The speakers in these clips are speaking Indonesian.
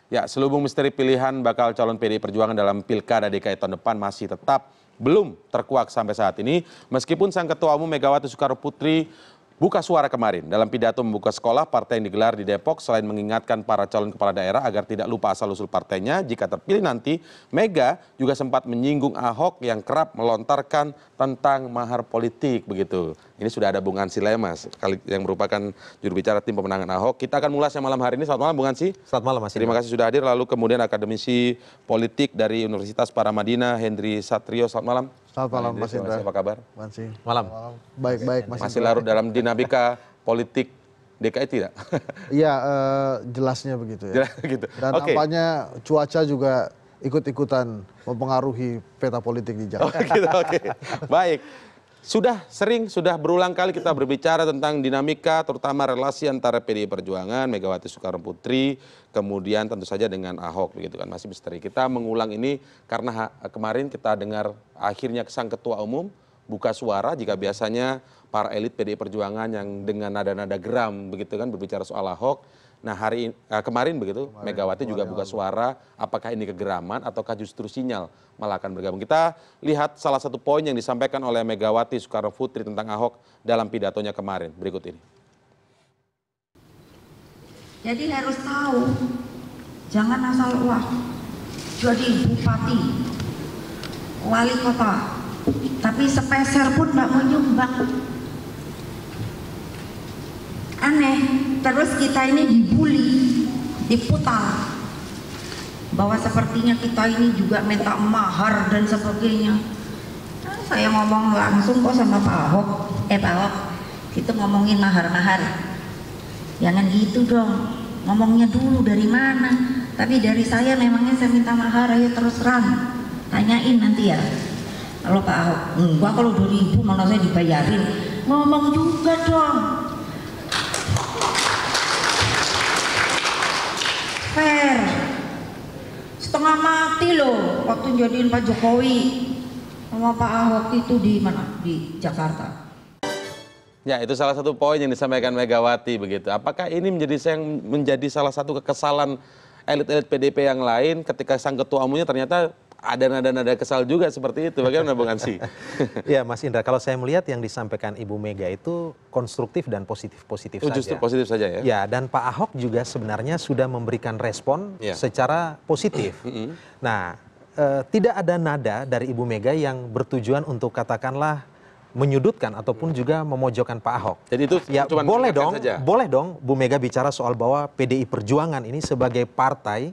Ya, selubung misteri pilihan bakal calon PDI Perjuangan dalam Pilkada DKI tahun depan masih tetap belum terkuak sampai saat ini. Meskipun Sang Ketua Umum Megawati Soekarno Putri buka suara kemarin dalam pidato membuka sekolah partai yang digelar di Depok, selain mengingatkan para calon kepala daerah agar tidak lupa asal-usul partainya jika terpilih nanti, Mega juga sempat menyinggung Ahok yang kerap melontarkan tentang mahar politik begitu. Ini sudah ada Bung Ansy Lemas yang merupakan juru bicara tim pemenangan Ahok. Kita akan mulasnya malam hari ini. Selamat malam Bung Ansy. Selamat malam Mas. Terima kasih sudah hadir. Lalu kemudian akademisi politik dari Universitas Paramadina Hendri Satrio. Selamat malam. Selamat malam Mas Indra. Apa kabar? Malam. Baik-baik Mas. Masih larut dalam dinamika politik DKI tidak? Iya, jelasnya begitu ya. Gitu. Dan nampaknya cuaca juga ikut-ikutan mempengaruhi peta politik di Jakarta. Gitu, oke. Baik. Sudah berulang kali kita berbicara tentang dinamika terutama relasi antara PDI Perjuangan, Megawati Soekarno Putri, kemudian tentu saja dengan Ahok begitu kan, masih misteri. Kita mengulang ini karena kemarin kita dengar akhirnya Sang Ketua Umum buka suara jika biasanya para elit PDI Perjuangan yang dengan nada-nada geram begitu kan berbicara soal Ahok. Nah kemarin begitu Megawati juga buka suara, apakah ini kegeraman ataukah justru sinyal malah akan bergabung. Kita lihat salah satu poin yang disampaikan oleh Megawati Soekarno Putri tentang Ahok dalam pidatonya kemarin, berikut ini. Jadi harus tahu, jangan asal wah jadi bupati, wali kota, tapi sepeser pun nggak mau nyumbang. Aneh, terus kita ini dibully, diputar bahwa sepertinya kita ini juga minta mahar dan sebagainya. Nah, saya ngomong langsung kok sama Pak Ahok, Pak Ahok, kita ngomongin mahar-mahar. Jangan gitu dong, ngomongnya dulu dari mana. Tapi dari saya memangnya saya minta mahar, ayo terus terang, tanyain nanti ya. Kalau Pak Ahok, enggak, kalau 2.000 mana saya dibayarin. Ngomong juga dong. Fair. Setengah mati loh waktu jadiin Pak Jokowi sama Pak Ahok itu di mana? Di Jakarta. Ya, itu salah satu poin yang disampaikan Megawati begitu. Apakah ini menjadi salah satu kekesalan elit-elit PDIP yang lain ketika Sang Ketua Umumnya ternyata ada nada-nada kesal juga seperti itu? Bagaimana Bung Ansy? Ya Mas Indra, kalau saya melihat yang disampaikan Ibu Mega itu konstruktif dan positif-positif saja. Justru positif saja ya? Ya, dan Pak Ahok juga sebenarnya sudah memberikan respon secara positif. Nah, tidak ada nada dari Ibu Mega yang bertujuan untuk katakanlah menyudutkan ataupun juga memojokkan Pak Ahok. Jadi itu ya cuma boleh dong Bu Mega bicara soal bahwa PDI Perjuangan ini sebagai partai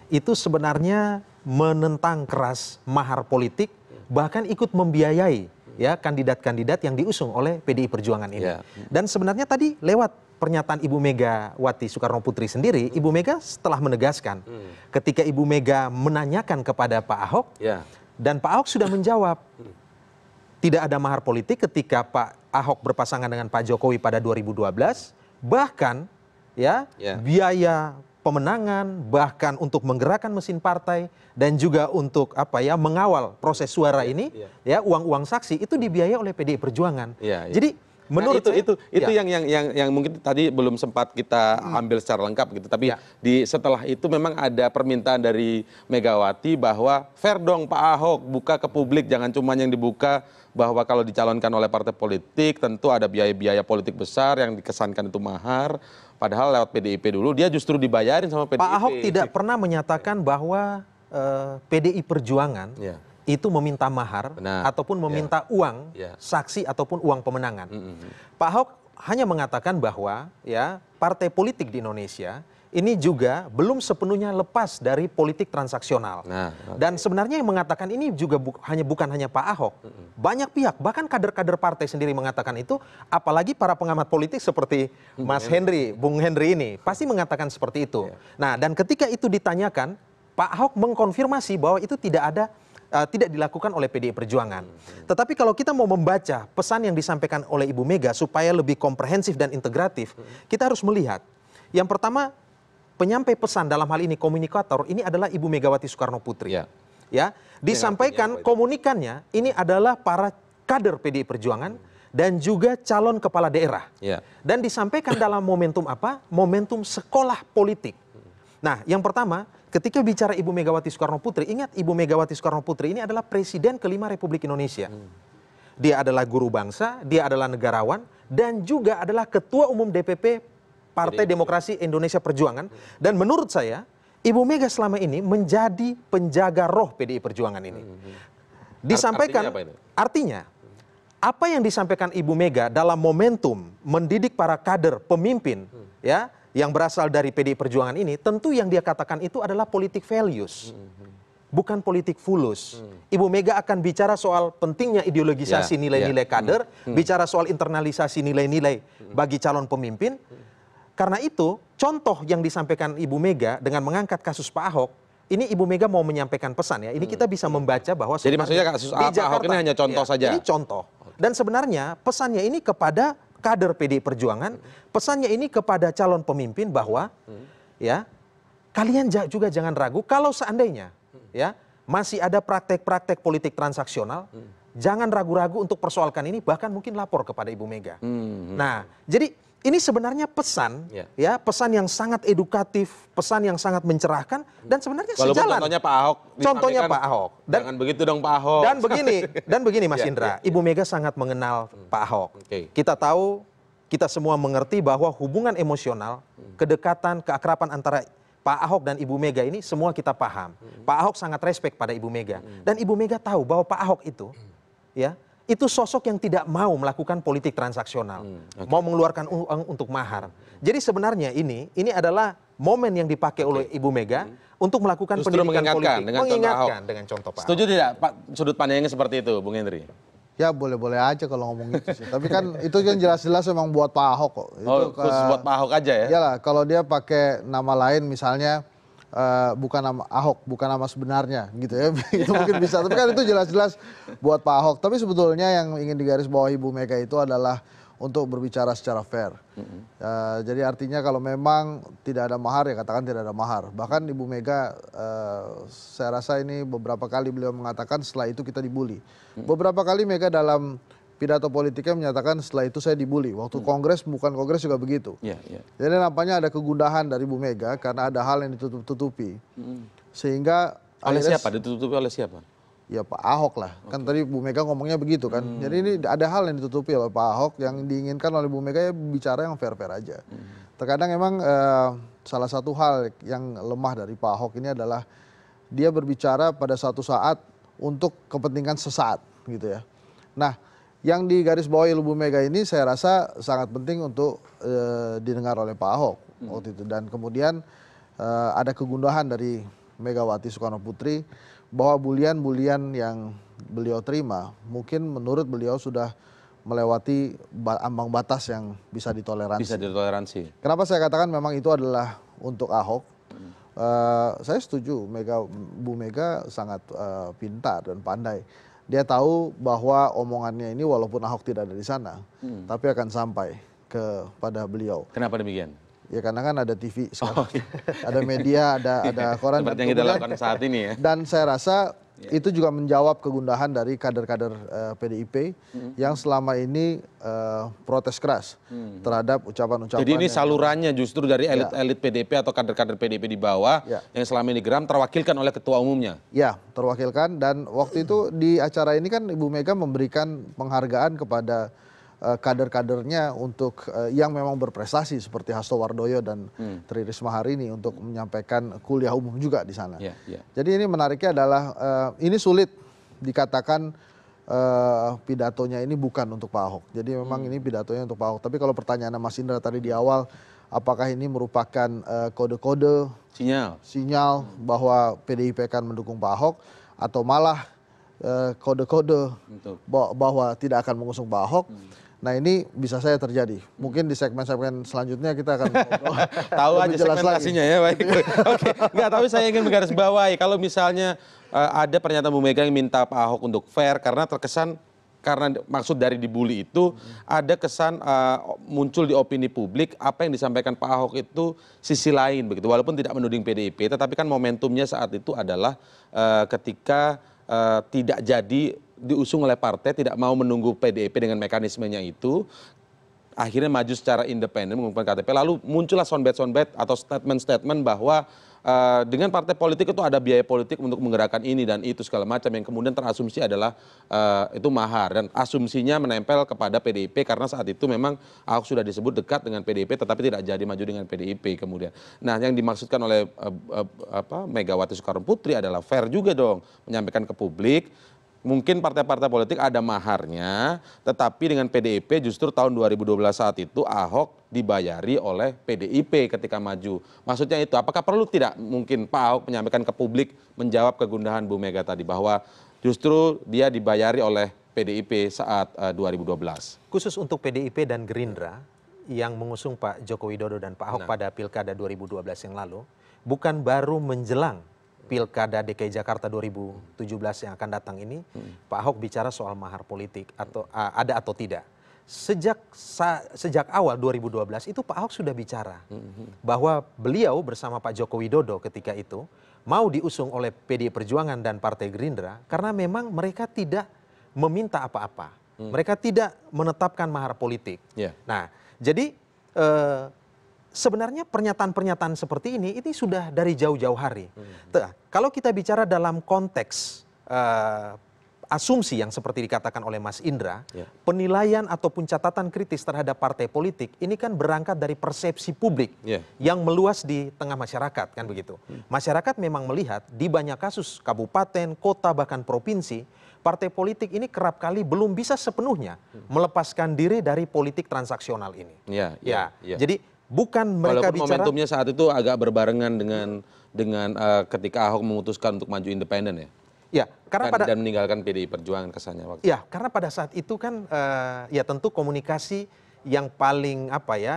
itu sebenarnya menentang keras mahar politik, bahkan ikut membiayai ya kandidat-kandidat yang diusung oleh PDI Perjuangan ini. Dan sebenarnya tadi lewat pernyataan Ibu Megawati Soekarno Putri sendiri, Ibu Mega setelah menegaskan ketika Ibu Mega menanyakan kepada Pak Ahok dan Pak Ahok sudah menjawab tidak ada mahar politik ketika Pak Ahok berpasangan dengan Pak Jokowi pada 2012, bahkan biaya pemenangan, bahkan untuk menggerakkan mesin partai dan juga untuk mengawal proses suara ini, uang-uang saksi itu dibiayai oleh PDI Perjuangan. Jadi menurut itu yang mungkin tadi belum sempat kita ambil secara lengkap gitu, tapi setelah itu memang ada permintaan dari Megawati bahwa fair dong Pak Ahok buka ke publik, jangan cuma yang dibuka bahwa kalau dicalonkan oleh partai politik tentu ada biaya-biaya politik besar yang dikesankan itu mahar. Padahal lewat PDIP dulu dia justru dibayarin sama PDIP. Pak Ahok tidak pernah menyatakan bahwa PDI Perjuangan itu meminta mahar ataupun meminta uang saksi ataupun uang pemenangan. Pak Ahok hanya mengatakan bahwa partai politik di Indonesia ini juga belum sepenuhnya lepas dari politik transaksional. Dan sebenarnya yang mengatakan ini juga bukan hanya Pak Ahok. Banyak pihak, bahkan kader-kader partai sendiri mengatakan itu, apalagi para pengamat politik seperti Mas Hendri, Bung Hendri ini, pasti mengatakan seperti itu. Nah, dan ketika itu ditanyakan, Pak Ahok mengkonfirmasi bahwa itu tidak dilakukan oleh PDI Perjuangan. Tetapi kalau kita mau membaca pesan yang disampaikan oleh Ibu Mega supaya lebih komprehensif dan integratif, kita harus melihat. Yang pertama, penyampai pesan dalam hal ini komunikator ini adalah Ibu Megawati Soekarno Putri. Disampaikan komunikannya ini adalah para kader PDI Perjuangan dan juga calon kepala daerah. Dan disampaikan dalam momentum apa? Momentum sekolah politik. Nah, yang pertama, ketika bicara Ibu Megawati Soekarno Putri, ingat Ibu Megawati Soekarno Putri ini adalah Presiden kelima Republik Indonesia. Dia adalah guru bangsa, dia adalah negarawan, dan juga adalah Ketua Umum DPP Partai Demokrasi Indonesia Perjuangan. Dan menurut saya, Ibu Mega selama ini menjadi penjaga roh PDI Perjuangan ini. Disampaikan, artinya, apa yang disampaikan Ibu Mega dalam momentum mendidik para kader pemimpin, ya, yang berasal dari PDI Perjuangan ini, tentu yang dia katakan itu adalah politik values. Bukan politik fulus. Ibu Mega akan bicara soal pentingnya ideologisasi nilai-nilai kader, bicara soal internalisasi nilai-nilai bagi calon pemimpin. Karena itu, contoh yang disampaikan Ibu Mega dengan mengangkat kasus Pak Ahok, ini Ibu Mega mau menyampaikan pesan ya. Ini kita bisa membaca bahwa jadi maksudnya kasus Pak Ahok ini hanya contoh saja. Ini contoh. Dan sebenarnya pesannya ini kepada kader PDI Perjuangan, pesannya ini kepada calon pemimpin bahwa ya kalian juga jangan ragu kalau seandainya ya masih ada praktek-praktek politik transaksional, jangan ragu-ragu untuk persoalkan ini, bahkan mungkin lapor kepada Ibu Mega. Nah, jadi ini sebenarnya pesan, ya pesan yang sangat edukatif, pesan yang sangat mencerahkan, dan sebenarnya walaupun sejalan. Contohnya Pak Ahok. Contohnya Pak Ahok. Dan, jangan begitu dong Pak Ahok. Dan begini Mas Indra, Ibu Mega sangat mengenal Pak Ahok. Kita tahu, kita semua mengerti bahwa hubungan emosional, kedekatan, keakraban antara Pak Ahok dan Ibu Mega ini semua kita paham. Pak Ahok sangat respect pada Ibu Mega. Dan Ibu Mega tahu bahwa Pak Ahok itu, ya, itu sosok yang tidak mau melakukan politik transaksional, mau mengeluarkan uang untuk mahar. Jadi sebenarnya ini adalah momen yang dipakai oleh Ibu Mega untuk melakukan pendidikan politik, mengingatkan dengan contoh Pak Ahok. Setuju tidak Pak sudut pandangnya seperti itu, Bung Hendri? Ya boleh-boleh aja kalau ngomong gitu sih. Tapi kan itu kan jelas-jelas memang buat Pak Ahok kok. Itu khusus buat Pak Ahok aja ya? Iyalah, kalau dia pakai nama lain misalnya bukan nama Ahok, bukan nama sebenarnya gitu ya. Itu mungkin bisa. Tapi kan itu jelas-jelas buat Pak Ahok. Tapi sebetulnya yang ingin digarisbawahi Ibu Mega itu adalah untuk berbicara secara fair. Jadi artinya kalau memang tidak ada mahar, ya katakan tidak ada mahar. Bahkan Ibu Mega, saya rasa ini beberapa kali beliau mengatakan setelah itu kita dibully. Beberapa kali Mega dalam pidato politiknya menyatakan setelah itu saya dibully. Waktu kongres, bukan kongres juga begitu. Jadi nampaknya ada kegundahan dari Ibu Mega karena ada hal yang ditutup-tutupi. Sehingga oleh siapa? Ditutupi oleh siapa? Ya Pak Ahok lah, kan tadi Bu Mega ngomongnya begitu kan. Jadi ini ada hal yang ditutupi oleh Pak Ahok, yang diinginkan oleh Bu Mega ya bicara yang fair-fair aja. Terkadang emang salah satu hal yang lemah dari Pak Ahok ini adalah dia berbicara pada suatu saat untuk kepentingan sesaat gitu ya. Nah, yang digarisbawahi oleh Bu Mega ini saya rasa sangat penting untuk didengar oleh Pak Ahok waktu itu. Dan kemudian ada kegundahan dari Megawati Soekarno Putri bahwa bulian-bulian yang beliau terima mungkin menurut beliau sudah melewati ambang batas yang bisa ditoleransi. Bisa ditoleransi. Kenapa saya katakan memang itu adalah untuk Ahok? Saya setuju, Bu Mega sangat pintar dan pandai. Dia tahu bahwa omongannya ini walaupun Ahok tidak ada di sana, tapi akan sampai kepada beliau. Kenapa demikian? Ya karena kan ada TV sekarang, ada media, ada koran. Seperti yang kita lakukan saat ini ya. Dan saya rasa itu juga menjawab kegundahan dari kader-kader PDIP yang selama ini protes keras terhadap ucapan-ucapan. Jadi ini salurannya justru dari elit-elit PDIP atau kader-kader PDIP di bawah yang selama ini geram terwakilkan oleh ketua umumnya. Ya, terwakilkan. Dan waktu itu di acara ini kan Ibu Mega memberikan penghargaan kepada kader-kadernya untuk yang memang berprestasi seperti Hasto Wardoyo dan Tri Risma hari ini untuk menyampaikan kuliah umum juga di sana. Jadi ini menariknya adalah ini sulit dikatakan pidatonya ini bukan untuk Pak Ahok. Jadi memang ini pidatonya untuk Pak Ahok. Tapi kalau pertanyaan Mas Indra tadi di awal, apakah ini merupakan kode-kode sinyal bahwa PDIP akan mendukung Pak Ahok atau malah kode-kode bahwa tidak akan mengusung Pak Ahok? Nah ini bisa saya terjadi. Mungkin di segmen-segmen selanjutnya kita akan tahu aja segmentasinya ya. Baik. Oke, enggak, tapi saya ingin menggarisbawahi kalau misalnya ada pernyataan Bu Mega yang minta Pak Ahok untuk fair karena terkesan karena maksud dari dibully itu ada kesan muncul di opini publik apa yang disampaikan Pak Ahok itu sisi lain begitu. Walaupun tidak menuding PDIP, tetapi kan momentumnya saat itu adalah ketika tidak jadi diusung oleh partai, tidak mau menunggu PDIP dengan mekanismenya itu, akhirnya maju secara independen mengumumkan KTP, lalu muncullah soundbite atau statement-statement bahwa dengan partai politik itu ada biaya politik untuk menggerakkan ini dan itu segala macam, yang kemudian terasumsi adalah itu mahar, dan asumsinya menempel kepada PDIP karena saat itu memang Ahok sudah disebut dekat dengan PDIP tetapi tidak jadi maju dengan PDIP kemudian. Nah, yang dimaksudkan oleh Megawati Soekarno Putri adalah fair juga dong menyampaikan ke publik. Mungkin partai-partai politik ada maharnya, tetapi dengan PDIP justru tahun 2012 saat itu Ahok dibayari oleh PDIP ketika maju. Maksudnya itu, apakah perlu tidak mungkin Pak Ahok menyampaikan ke publik, menjawab kegundahan Bu Mega tadi, bahwa justru dia dibayari oleh PDIP saat 2012? Khusus untuk PDIP dan Gerindra yang mengusung Pak Joko Widodo dan Pak Ahok pada Pilkada 2012 yang lalu, bukan baru menjelang Pilkada DKI Jakarta 2017 yang akan datang ini, Pak Ahok bicara soal mahar politik atau ada atau tidak. Sejak awal 2012 itu Pak Ahok sudah bicara bahwa beliau bersama Pak Joko Widodo ketika itu mau diusung oleh PDI Perjuangan dan Partai Gerindra karena memang mereka tidak meminta apa-apa. Mereka tidak menetapkan mahar politik. Nah, jadi sebenarnya pernyataan-pernyataan seperti ini sudah dari jauh-jauh hari. Kalau kita bicara dalam konteks asumsi yang seperti dikatakan oleh Mas Indra, penilaian ataupun catatan kritis terhadap partai politik ini kan berangkat dari persepsi publik yang meluas di tengah masyarakat, kan begitu. Masyarakat memang melihat di banyak kasus kabupaten, kota, bahkan provinsi, partai politik ini kerap kali belum bisa sepenuhnya melepaskan diri dari politik transaksional ini. Jadi bukan mereka walaupun bicara, momentumnya saat itu agak berbarengan dengan ketika Ahok memutuskan untuk maju independen dan meninggalkan PDI Perjuangan kesannya waktu. Karena pada saat itu kan tentu komunikasi yang paling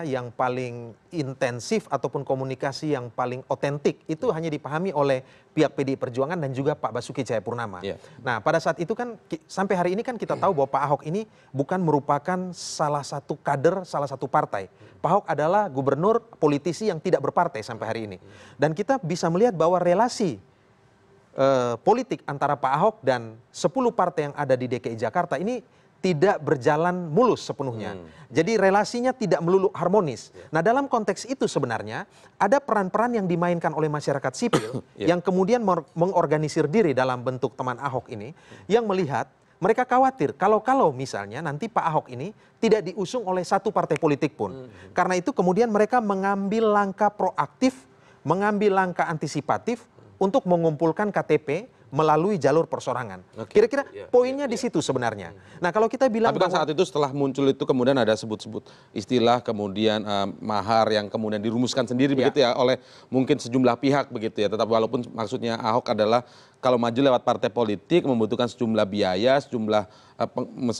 yang paling intensif ataupun komunikasi yang paling otentik itu hanya dipahami oleh pihak PDI Perjuangan dan juga Pak Basuki Cahayapurnama. Nah, pada saat itu kan sampai hari ini kan kita tahu bahwa Pak Ahok ini bukan merupakan salah satu kader salah satu partai. Pak Ahok adalah gubernur politisi yang tidak berpartai sampai hari ini. Dan kita bisa melihat bahwa relasi politik antara Pak Ahok dan 10 partai yang ada di DKI Jakarta ini tidak berjalan mulus sepenuhnya. Jadi relasinya tidak melulu harmonis. Nah, dalam konteks itu sebenarnya ada peran-peran yang dimainkan oleh masyarakat sipil yang kemudian mengorganisir diri dalam bentuk teman Ahok ini, yang melihat mereka khawatir kalau misalnya nanti Pak Ahok ini tidak diusung oleh satu partai politik pun. Karena itu kemudian mereka mengambil langkah proaktif, mengambil langkah antisipatif untuk mengumpulkan KTP melalui jalur persorangan. Kira-kira poinnya di situ sebenarnya. Nah, kalau kita bilang tapi kan saat itu setelah muncul itu kemudian ada sebut-sebut istilah kemudian mahar yang kemudian dirumuskan sendiri begitu ya oleh mungkin sejumlah pihak begitu ya. Tetap walaupun maksudnya Ahok adalah kalau maju lewat partai politik membutuhkan sejumlah biaya, sejumlah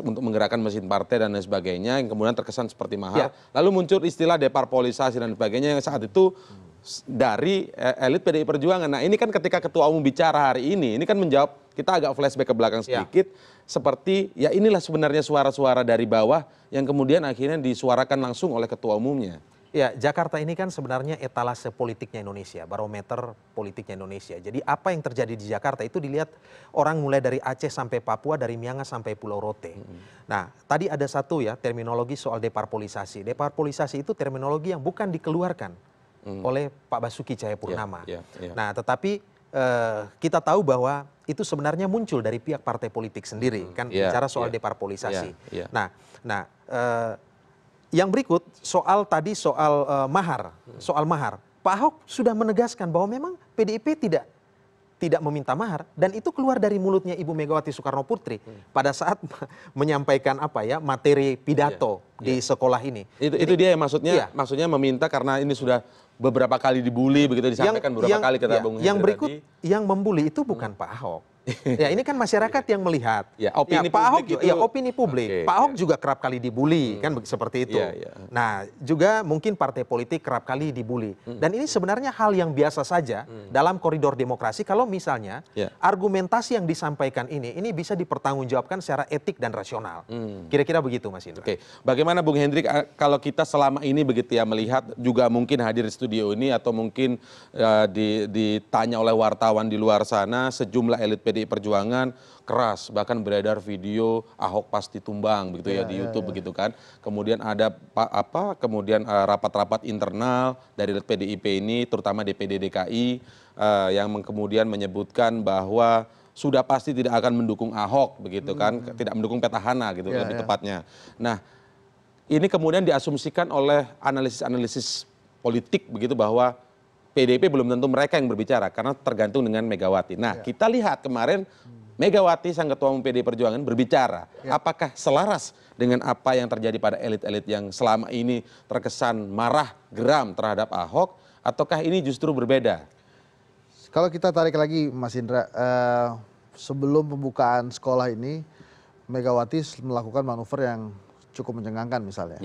untuk menggerakkan mesin partai dan lain sebagainya yang kemudian terkesan seperti mahal. Lalu muncul istilah deparpolisasi dan sebagainya yang saat itu dari elit PDI Perjuangan. Nah, ini kan ketika Ketua Umum bicara hari ini kan menjawab, kita agak flashback ke belakang sedikit, seperti ya inilah sebenarnya suara-suara dari bawah yang kemudian akhirnya disuarakan langsung oleh Ketua Umumnya. Ya, Jakarta ini kan sebenarnya etalase politiknya Indonesia, barometer politiknya Indonesia. Jadi apa yang terjadi di Jakarta itu dilihat orang mulai dari Aceh sampai Papua, dari Miangas sampai Pulau Rote. Nah, tadi ada satu terminologi soal deparpolisasi. Deparpolisasi itu terminologi yang bukan dikeluarkan oleh Pak Basuki Cahayapurnama. Nah, tetapi kita tahu bahwa itu sebenarnya muncul dari pihak partai politik sendiri, kan bicara soal deparpolisasi. Nah, yang berikut soal mahar, Pak Ahok sudah menegaskan bahwa memang PDIP tidak meminta mahar, dan itu keluar dari mulutnya Ibu Megawati Soekarno Putri pada saat menyampaikan materi pidato di sekolah ini. Itu dia yang maksudnya meminta karena ini sudah beberapa kali dibully begitu disampaikan beberapa kali kata Bung Hendry. Yang berikut yang membuli itu bukan Pak Ahok. Ya, ini kan masyarakat yang melihat. Opini Pak Ahok publik itu, opini publik. Pak Ahok juga kerap kali dibully, kan seperti itu. Nah, juga mungkin partai politik kerap kali dibully. Dan ini sebenarnya hal yang biasa saja dalam koridor demokrasi kalau misalnya argumentasi yang disampaikan ini bisa dipertanggungjawabkan secara etik dan rasional. Kira-kira begitu, Mas Indra. Bagaimana Bung Hendrik kalau kita selama ini begitu ya melihat, juga mungkin hadir di studio ini atau mungkin ditanya oleh wartawan di luar sana, sejumlah elit PDI Perjuangan keras, bahkan beredar video Ahok pasti tumbang begitu ya di YouTube begitu kan. Kemudian ada kemudian rapat-rapat internal dari PDIP ini, terutama DPD DKI yang kemudian menyebutkan bahwa sudah pasti tidak akan mendukung Ahok begitu kan, tidak mendukung petahana gitu lebih tepatnya. Nah, ini kemudian diasumsikan oleh analisis-analisis politik begitu bahwa PDIP belum tentu mereka yang berbicara karena tergantung dengan Megawati. Nah, kita lihat kemarin Megawati sang ketua umum PDI Perjuangan berbicara. Apakah selaras dengan apa yang terjadi pada elit-elit yang selama ini terkesan marah, geram terhadap Ahok, ataukah ini justru berbeda? Kalau kita tarik lagi Mas Indra, sebelum pembukaan sekolah ini Megawati melakukan manuver yang cukup mencengangkan misalnya.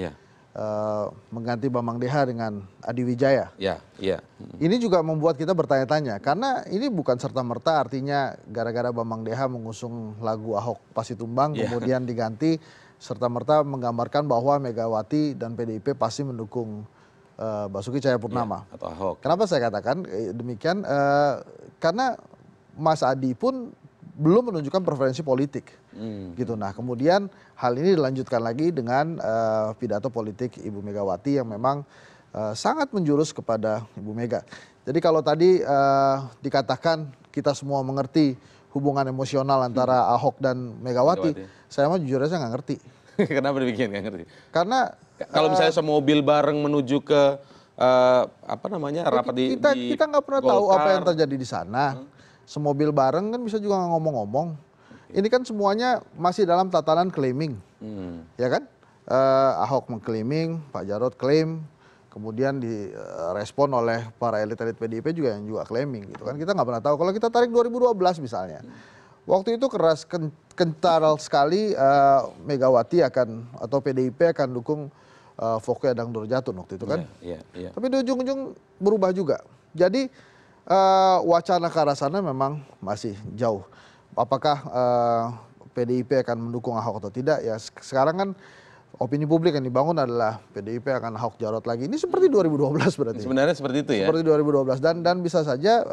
Mengganti Bambang Deha dengan Adi Wijaya. Ini juga membuat kita bertanya-tanya karena ini bukan serta-merta artinya gara-gara Bambang Deha mengusung lagu Ahok Pasti Tumbang kemudian diganti serta-merta menggambarkan bahwa Megawati dan PDIP pasti mendukung Basuki Cahayapurnama atau Ahok. Kenapa saya katakan demikian? Karena Mas Adi pun belum menunjukkan preferensi politik, gitu. Nah, kemudian hal ini dilanjutkan lagi dengan pidato politik Ibu Megawati yang memang sangat menjurus kepada Ibu Mega. Jadi kalau tadi dikatakan kita semua mengerti hubungan emosional antara Ahok dan Megawati. Saya mah jujur aja nggak ngerti. Kenapa demikian nggak ngerti? Karena kalau misalnya semobil bareng menuju ke rapat di kita nggak pernah tahu apa yang terjadi di sana. Semobil bareng kan bisa juga nggak ngomong-ngomong. Ini kan semuanya masih dalam tatanan claiming, ya kan? Ahok mengklaiming, Pak Jarod klaim, kemudian direspon oleh para elit-elit PDIP juga yang juga claiming, gitu kan? Kita nggak pernah tahu. Kalau kita tarik 2012 misalnya, waktu itu keras kental sekali Megawati atau PDIP akan dukung Foke Adang Durjatun waktu itu kan. Tapi di ujung-ujung berubah juga. Jadi wacana ke arah sana memang masih jauh. Apakah PDIP akan mendukung Ahok atau tidak? Ya sekarang kan opini publik yang dibangun adalah PDIP akan Ahok Jarot lagi. Ini seperti 2012 berarti. Sebenarnya seperti itu ya. Seperti 2012 dan bisa saja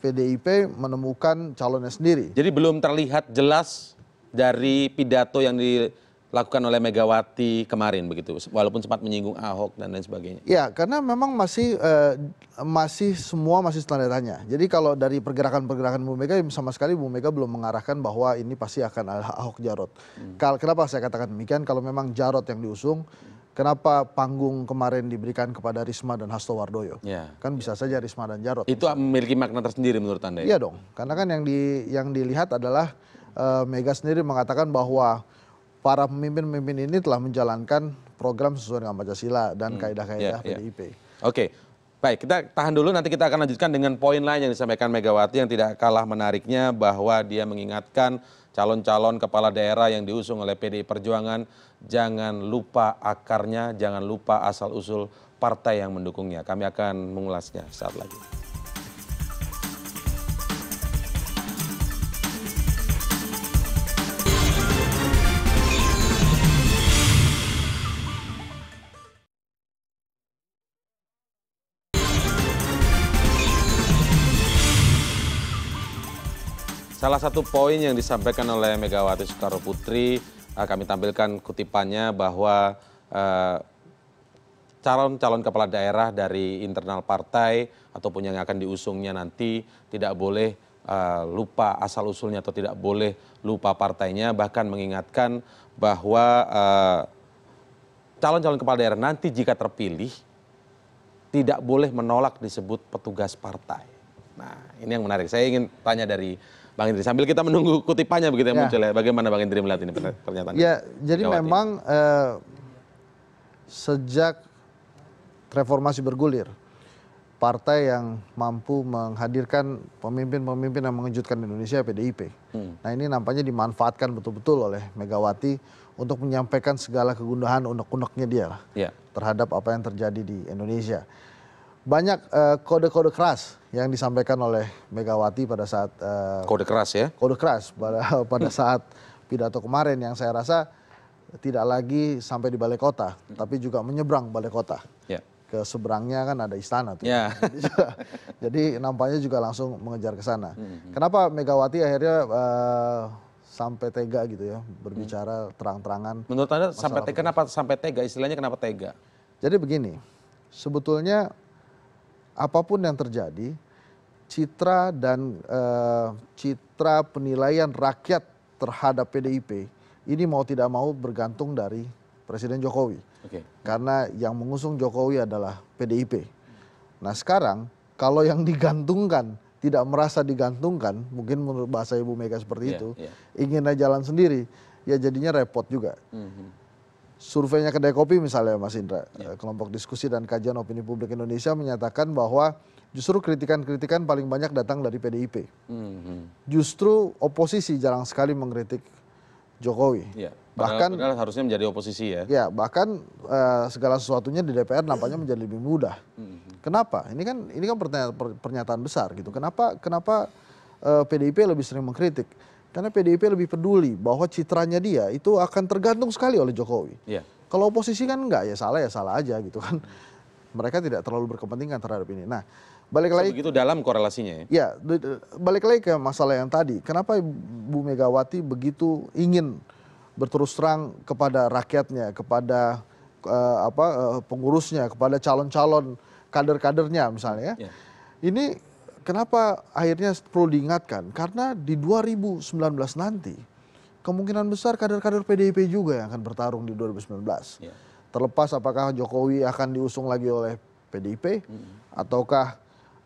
PDIP menemukan calonnya sendiri. Jadi belum terlihat jelas dari pidato yang dilakukan oleh Megawati kemarin begitu, walaupun sempat menyinggung Ahok dan lain sebagainya. Ya, karena memang masih semua masih tanda tanya. Jadi kalau dari pergerakan-pergerakan Bu Mega sama sekali Bu Mega belum mengarahkan bahwa ini pasti akan Ahok Jarot. Kenapa saya katakan demikian? Kalau memang Jarot yang diusung, kenapa panggung kemarin diberikan kepada Risma dan Hasto Wardoyo? Kan bisa saja Risma dan Jarot. Itu memiliki makna tersendiri menurut Anda? Iya dong, karena kan yang dilihat adalah Mega sendiri mengatakan bahwa para pemimpin-pemimpin ini telah menjalankan program sesuai dengan Pancasila dan kaidah-kaidah PDIP. Oke, baik, kita tahan dulu, nanti kita akan lanjutkan dengan poin lain yang disampaikan Megawati yang tidak kalah menariknya, bahwa dia mengingatkan calon-calon kepala daerah yang diusung oleh PDI Perjuangan, jangan lupa akarnya, jangan lupa asal-usul partai yang mendukungnya. Kami akan mengulasnya saat lagi. Salah satu poin yang disampaikan oleh Megawati Soekarnoputri, kami tampilkan kutipannya bahwa calon-calon kepala daerah dari internal partai ataupun yang akan diusungnya nanti tidak boleh lupa asal-usulnya atau tidak boleh lupa partainya, bahkan mengingatkan bahwa calon-calon kepala daerah nanti jika terpilih tidak boleh menolak disebut petugas partai. Nah, ini yang menarik. Saya ingin tanya dari Bang Indri, sambil kita menunggu kutipannya begitu yang muncul ya. Bagaimana Bang Indri melihat ini pernyataan? Ya, jadi memang sejak reformasi bergulir, partai yang mampu menghadirkan pemimpin-pemimpin yang mengejutkan Indonesia PDIP. Nah, ini nampaknya dimanfaatkan betul-betul oleh Megawati untuk menyampaikan segala kegundahan unek-uneknya dia lah terhadap apa yang terjadi di Indonesia. Banyak kode-kode keras yang disampaikan oleh Megawati pada saat kode keras ya? Kode keras pada saat pidato kemarin yang saya rasa tidak lagi sampai di balai kota, tapi juga menyeberang balai kota ke seberangnya kan ada istana tuh. Ya. Jadi nampaknya juga langsung mengejar ke sana. Kenapa Megawati akhirnya sampai tega gitu ya berbicara terang-terangan? Menurut Anda kenapa sampai tega? Istilahnya kenapa tega? Jadi begini, sebetulnya apapun yang terjadi, citra dan citra penilaian rakyat terhadap PDIP ini mau tidak mau bergantung dari Presiden Jokowi. Karena yang mengusung Jokowi adalah PDIP. Nah sekarang kalau yang digantungkan tidak merasa digantungkan, mungkin menurut bahasa Ibu Mega seperti itu, inginnya jalan sendiri, ya jadinya repot juga. Surveinya Kedai Kopi misalnya Mas Indra, kelompok diskusi dan kajian opini publik Indonesia menyatakan bahwa justru kritikan-kritikan paling banyak datang dari PDIP. Justru oposisi jarang sekali mengkritik Jokowi. Bahkan harusnya menjadi oposisi ya. Ya, bahkan segala sesuatunya di DPR nampaknya menjadi lebih mudah. Kenapa? Ini kan pernyataan besar gitu. Kenapa PDIP lebih sering mengkritik? Karena PDIP lebih peduli bahwa citranya dia itu akan tergantung sekali oleh Jokowi. Kalau oposisi kan enggak, ya salah aja gitu kan. Mereka tidak terlalu berkepentingan terhadap ini. Nah, balik lagi begitu dalam korelasinya ya. Ya, balik lagi ke masalah yang tadi. Kenapa Bu Megawati begitu ingin berterus terang kepada rakyatnya, kepada pengurusnya, kepada calon-calon kader-kadernya misalnya ya. Ini kenapa akhirnya perlu diingatkan? Karena di 2019 nanti kemungkinan besar kader-kader PDIP juga yang akan bertarung di 2019. Terlepas apakah Jokowi akan diusung lagi oleh PDIP ataukah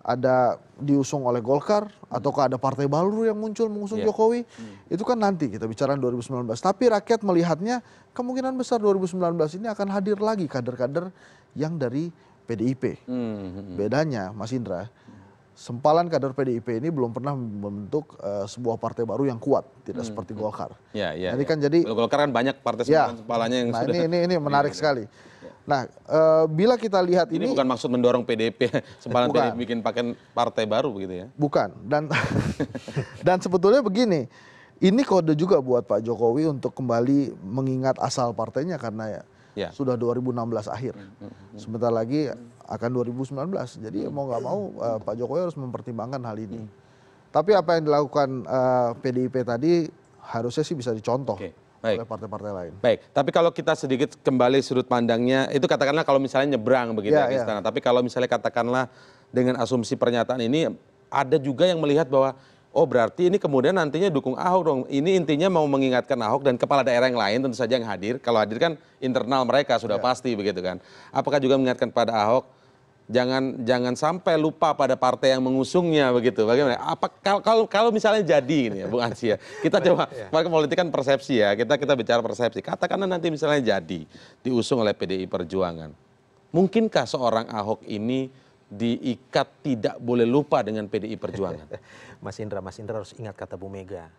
ada diusung oleh Golkar ataukah ada partai baru yang muncul mengusung Jokowi, itu kan nanti kita bicara 2019. Tapi rakyat melihatnya kemungkinan besar 2019 ini akan hadir lagi kader-kader yang dari PDIP. Bedanya Mas Indra, sempalan kader PDIP ini belum pernah membentuk sebuah partai baru yang kuat, tidak seperti Golkar. Jadi kan Golkar kan banyak partai sempalannya yang sudah. Ini menarik sekali. Nah, bila kita lihat ini bukan maksud mendorong PDIP, sempalan PDIP bikin pakai partai baru begitu ya? Bukan. Dan sebetulnya begini, ini kode juga buat Pak Jokowi untuk kembali mengingat asal partainya karena sudah 2016 akhir. Sebentar lagi akan 2019. Jadi mau nggak mau Pak Jokowi harus mempertimbangkan hal ini. Tapi apa yang dilakukan PDIP tadi harusnya sih bisa dicontoh oleh partai-partai lain. Baik, tapi kalau kita sedikit kembali sudut pandangnya, itu katakanlah kalau misalnya nyebrang begitu ya, istana. Tapi kalau misalnya katakanlah dengan asumsi pernyataan ini, ada juga yang melihat bahwa oh berarti ini kemudian nantinya dukung Ahok dong. Ini intinya mau mengingatkan Ahok dan kepala daerah yang lain tentu saja yang hadir. Kalau hadir kan internal mereka sudah pasti begitu kan. Apakah juga mengingatkan pada Ahok jangan sampai lupa pada partai yang mengusungnya begitu. Bagaimana? Apa kalau misalnya jadi ini ya Bung Ansy ya. Kita coba politik kan persepsi ya. Kita bicara persepsi. Katakanlah nanti misalnya jadi diusung oleh PDI Perjuangan. Mungkinkah seorang Ahok ini diikat tidak boleh lupa dengan PDI Perjuangan? Mas Indra harus ingat kata Bu Mega.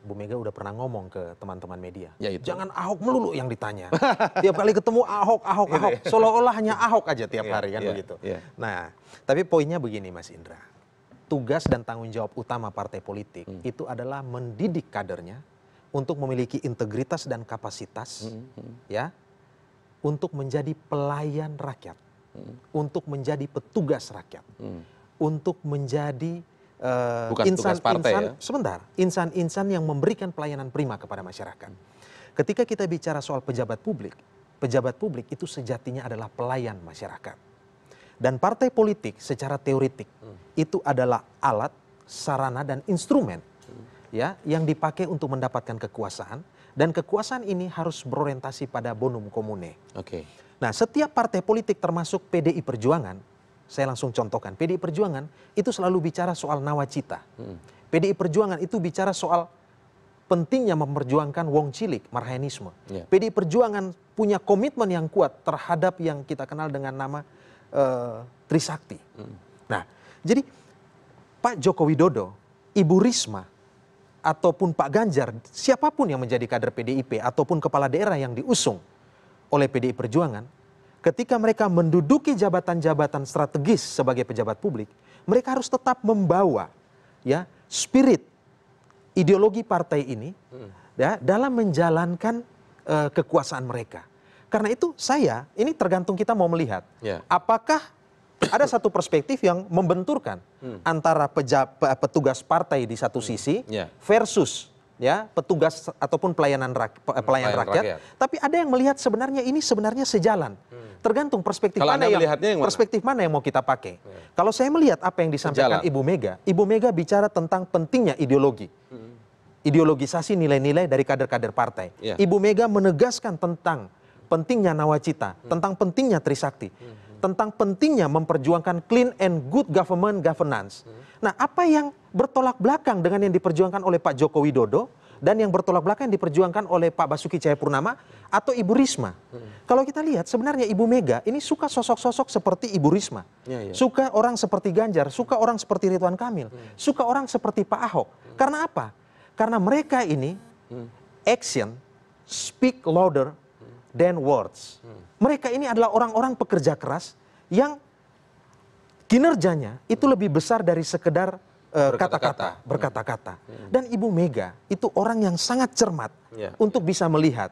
Bu Mega udah pernah ngomong ke teman-teman media. Jangan Ahok melulu yang ditanya. Tiap kali ketemu Ahok. Seolah-olah hanya Ahok aja tiap hari kan begitu. Nah, tapi poinnya begini Mas Indra. Tugas dan tanggung jawab utama partai politik itu adalah mendidik kadernya untuk memiliki integritas dan kapasitas ya untuk menjadi pelayan rakyat. Untuk menjadi petugas rakyat, untuk menjadi insan-insan yang memberikan pelayanan prima kepada masyarakat. Ketika kita bicara soal pejabat publik itu sejatinya adalah pelayan masyarakat. Dan partai politik secara teoretik itu adalah alat, sarana dan instrumen ya yang dipakai untuk mendapatkan kekuasaan, dan kekuasaan ini harus berorientasi pada bonum commune. Nah, setiap partai politik termasuk PDI Perjuangan, saya langsung contohkan, PDI Perjuangan itu selalu bicara soal nawacita. PDI Perjuangan itu bicara soal pentingnya memperjuangkan wong cilik, marhaenisme. PDI Perjuangan punya komitmen yang kuat terhadap yang kita kenal dengan nama Trisakti. Nah, jadi Pak Joko Widodo, Ibu Risma, ataupun Pak Ganjar, siapapun yang menjadi kader PDIP ataupun kepala daerah yang diusung oleh PDI Perjuangan, ketika mereka menduduki jabatan-jabatan strategis sebagai pejabat publik, mereka harus tetap membawa ya spirit ideologi partai ini ya dalam menjalankan kekuasaan mereka. Karena itu ini tergantung kita mau melihat. Apakah ada satu perspektif yang membenturkan antara petugas partai di satu sisi versus petugas ataupun pelayan rakyat. Tapi ada yang melihat ini sebenarnya sejalan. Tergantung perspektif mana yang mau kita pakai. Kalau saya melihat apa yang disampaikan Ibu Mega bicara tentang pentingnya ideologi. Ideologisasi nilai-nilai dari kader-kader partai. Ibu Mega menegaskan tentang pentingnya nawacita, tentang pentingnya Trisakti, tentang pentingnya memperjuangkan clean and good governance. Nah, apa yang bertolak belakang dengan yang diperjuangkan oleh Pak Joko Widodo dan yang bertolak belakang yang diperjuangkan oleh Pak Basuki Cahayapurnama atau Ibu Risma? Kalau kita lihat sebenarnya Ibu Mega ini suka sosok-sosok seperti Ibu Risma. Suka orang seperti Ganjar, suka orang seperti Ridwan Kamil, suka orang seperti Pak Ahok. Karena apa? Karena mereka ini action speak louder than words. Mereka ini adalah orang-orang pekerja keras yang kinerjanya itu lebih besar dari sekedar berkata-kata. Dan Ibu Mega itu orang yang sangat cermat untuk bisa melihat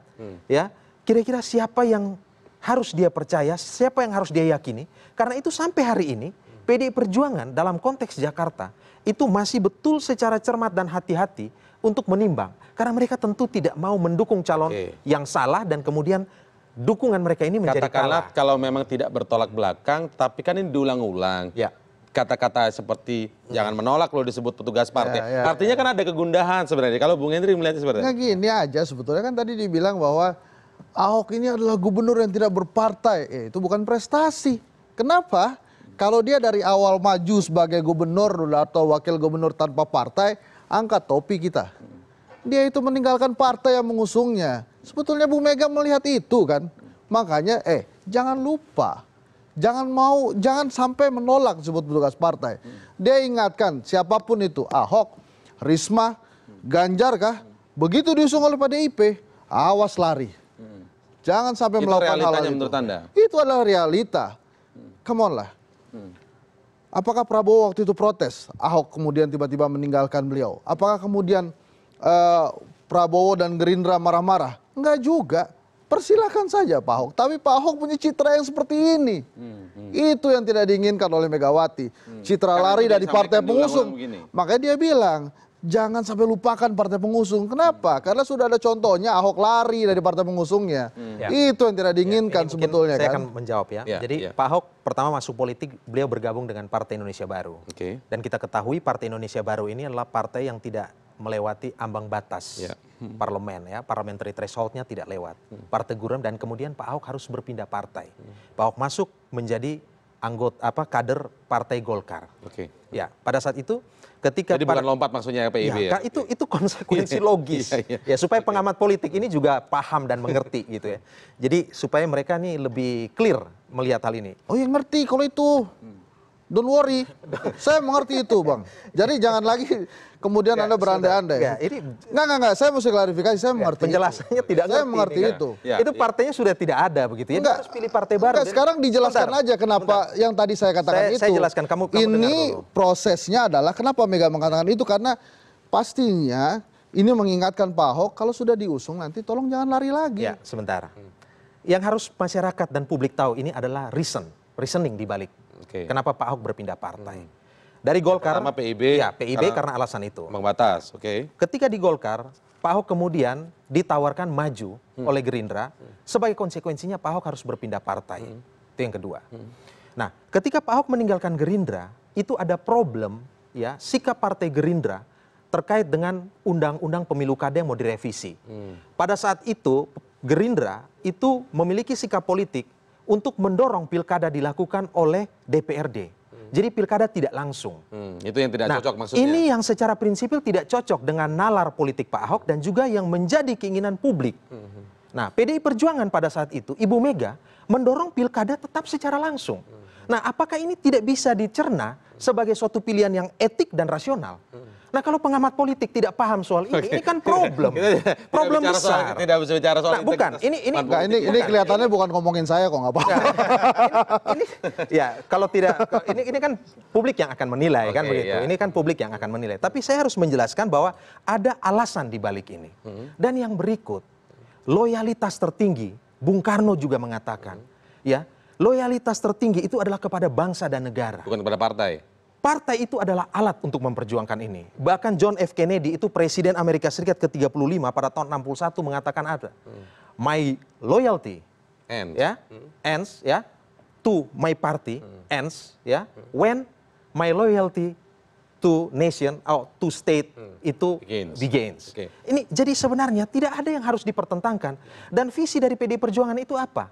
kira-kira siapa yang harus dia percaya, siapa yang harus dia yakini. Karena itu sampai hari ini PDI Perjuangan dalam konteks Jakarta itu masih betul secara cermat dan hati-hati untuk menimbang. Karena mereka tentu tidak mau mendukung calon yang salah dan kemudian dukungan mereka ini menjadi katakanlah kalau memang tidak bertolak belakang, tapi kan ini diulang-ulang. Kata-kata seperti jangan menolak kalau disebut petugas partai. Artinya kan ada kegundahan sebenarnya. Kalau Bung Hendri melihatnya sebenarnya. Nggak gini aja sebetulnya kan tadi dibilang bahwa Ahok ini adalah gubernur yang tidak berpartai. Itu bukan prestasi. Kenapa? Kalau dia dari awal maju sebagai gubernur atau wakil gubernur tanpa partai, angkat topi kita. Dia itu meninggalkan partai yang mengusungnya. Sebetulnya Bu Mega melihat itu kan. Makanya jangan lupa. Jangan sampai menolak disebut petugas partai. Dia ingatkan siapapun itu, Ahok, Risma, Ganjar kah? Begitu diusung oleh PDIP, awas lari. Jangan sampai melakukan hal itu. Menurut Anda? Itu adalah realita. Come on lah. Apakah Prabowo waktu itu protes? Ahok kemudian tiba-tiba meninggalkan beliau. Apakah kemudian Prabowo dan Gerindra marah-marah? Enggak juga. Persilahkan saja Pak Ahok. Tapi Pak Ahok punya citra yang seperti ini. Itu yang tidak diinginkan oleh Megawati. Citra lari dari partai pengusung. Makanya dia bilang, jangan sampai lupakan partai pengusung. Kenapa? Karena sudah ada contohnya Ahok lari dari partai pengusungnya. Itu yang tidak diinginkan sebetulnya. Saya akan menjawab Jadi Pak Ahok pertama masuk politik, beliau bergabung dengan Partai Indonesia Baru. Dan kita ketahui Partai Indonesia Baru ini adalah partai yang tidak melewati ambang batas parlemen parliamentary threshold-nya tidak lewat. Partai Gurem dan kemudian Pak Ahok harus berpindah partai. Pak Ahok masuk menjadi kader Partai Golkar. Pada saat itu ketika jadi bukan lompat maksudnya PIB itu konsekuensi logis. Supaya pengamat politik ini juga paham dan mengerti gitu ya. Jadi supaya mereka nih lebih clear melihat hal ini. Oh yang ngerti kalau itu. Don't worry, saya mengerti itu Bang. Jadi jangan lagi kemudian Anda berandai-andai. Enggak, saya mesti klarifikasi, saya mengerti. Penjelasannya itu. tidak saya mengerti itu. Itu partainya sudah tidak ada begitu ya. Dia harus pilih partai baru. Sekarang dijelaskan aja kenapa yang tadi saya katakan itu. Saya jelaskan, kamu ini prosesnya adalah kenapa Mega mengatakan itu karena pastinya ini mengingatkan Pak Ahok kalau sudah diusung nanti tolong jangan lari lagi. Sebentar. Yang harus masyarakat dan publik tahu ini adalah reasoning di balik. Kenapa Pak Ahok berpindah partai? Dari Golkar, pertama PIB, karena alasan itu. Membatas, Ketika di Golkar, Pak Ahok kemudian ditawarkan maju oleh Gerindra. Sebagai konsekuensinya Pak Ahok harus berpindah partai. Itu yang kedua. Nah, ketika Pak Ahok meninggalkan Gerindra, itu ada problem sikap partai Gerindra terkait dengan undang-undang pemilu kada yang mau direvisi. Pada saat itu, Gerindra itu memiliki sikap politik untuk mendorong pilkada dilakukan oleh DPRD. Jadi pilkada tidak langsung. Itu yang tidak cocok maksudnya. Ini yang secara prinsipil tidak cocok dengan nalar politik Pak Ahok dan juga yang menjadi keinginan publik. Nah, PDI Perjuangan pada saat itu, Ibu Mega mendorong pilkada tetap secara langsung. Nah, apakah ini tidak bisa dicerna sebagai suatu pilihan yang etik dan rasional? Nah, kalau pengamat politik tidak paham soal ini kan problem. Problem besar. Tidak bisa bicara soal bukan. Ini kelihatannya bukan ngomongin saya kok, nggak apa-apa. Kalau tidak, ini kan publik yang akan menilai kan begitu. Ini kan publik yang akan menilai. Tapi saya harus menjelaskan bahwa ada alasan di balik ini. Dan yang berikut, loyalitas tertinggi Bung Karno juga mengatakan, ya, loyalitas tertinggi itu adalah kepada bangsa dan negara. Bukan kepada partai. Partai itu adalah alat untuk memperjuangkan ini. Bahkan John F. Kennedy itu Presiden Amerika Serikat ke-35 pada tahun 61 mengatakan ada. My loyalty ends to my party ends when my loyalty to nation or to state itu begins. Okay. Ini jadi sebenarnya tidak ada yang harus dipertentangkan, dan visi dari PDI Perjuangan itu apa?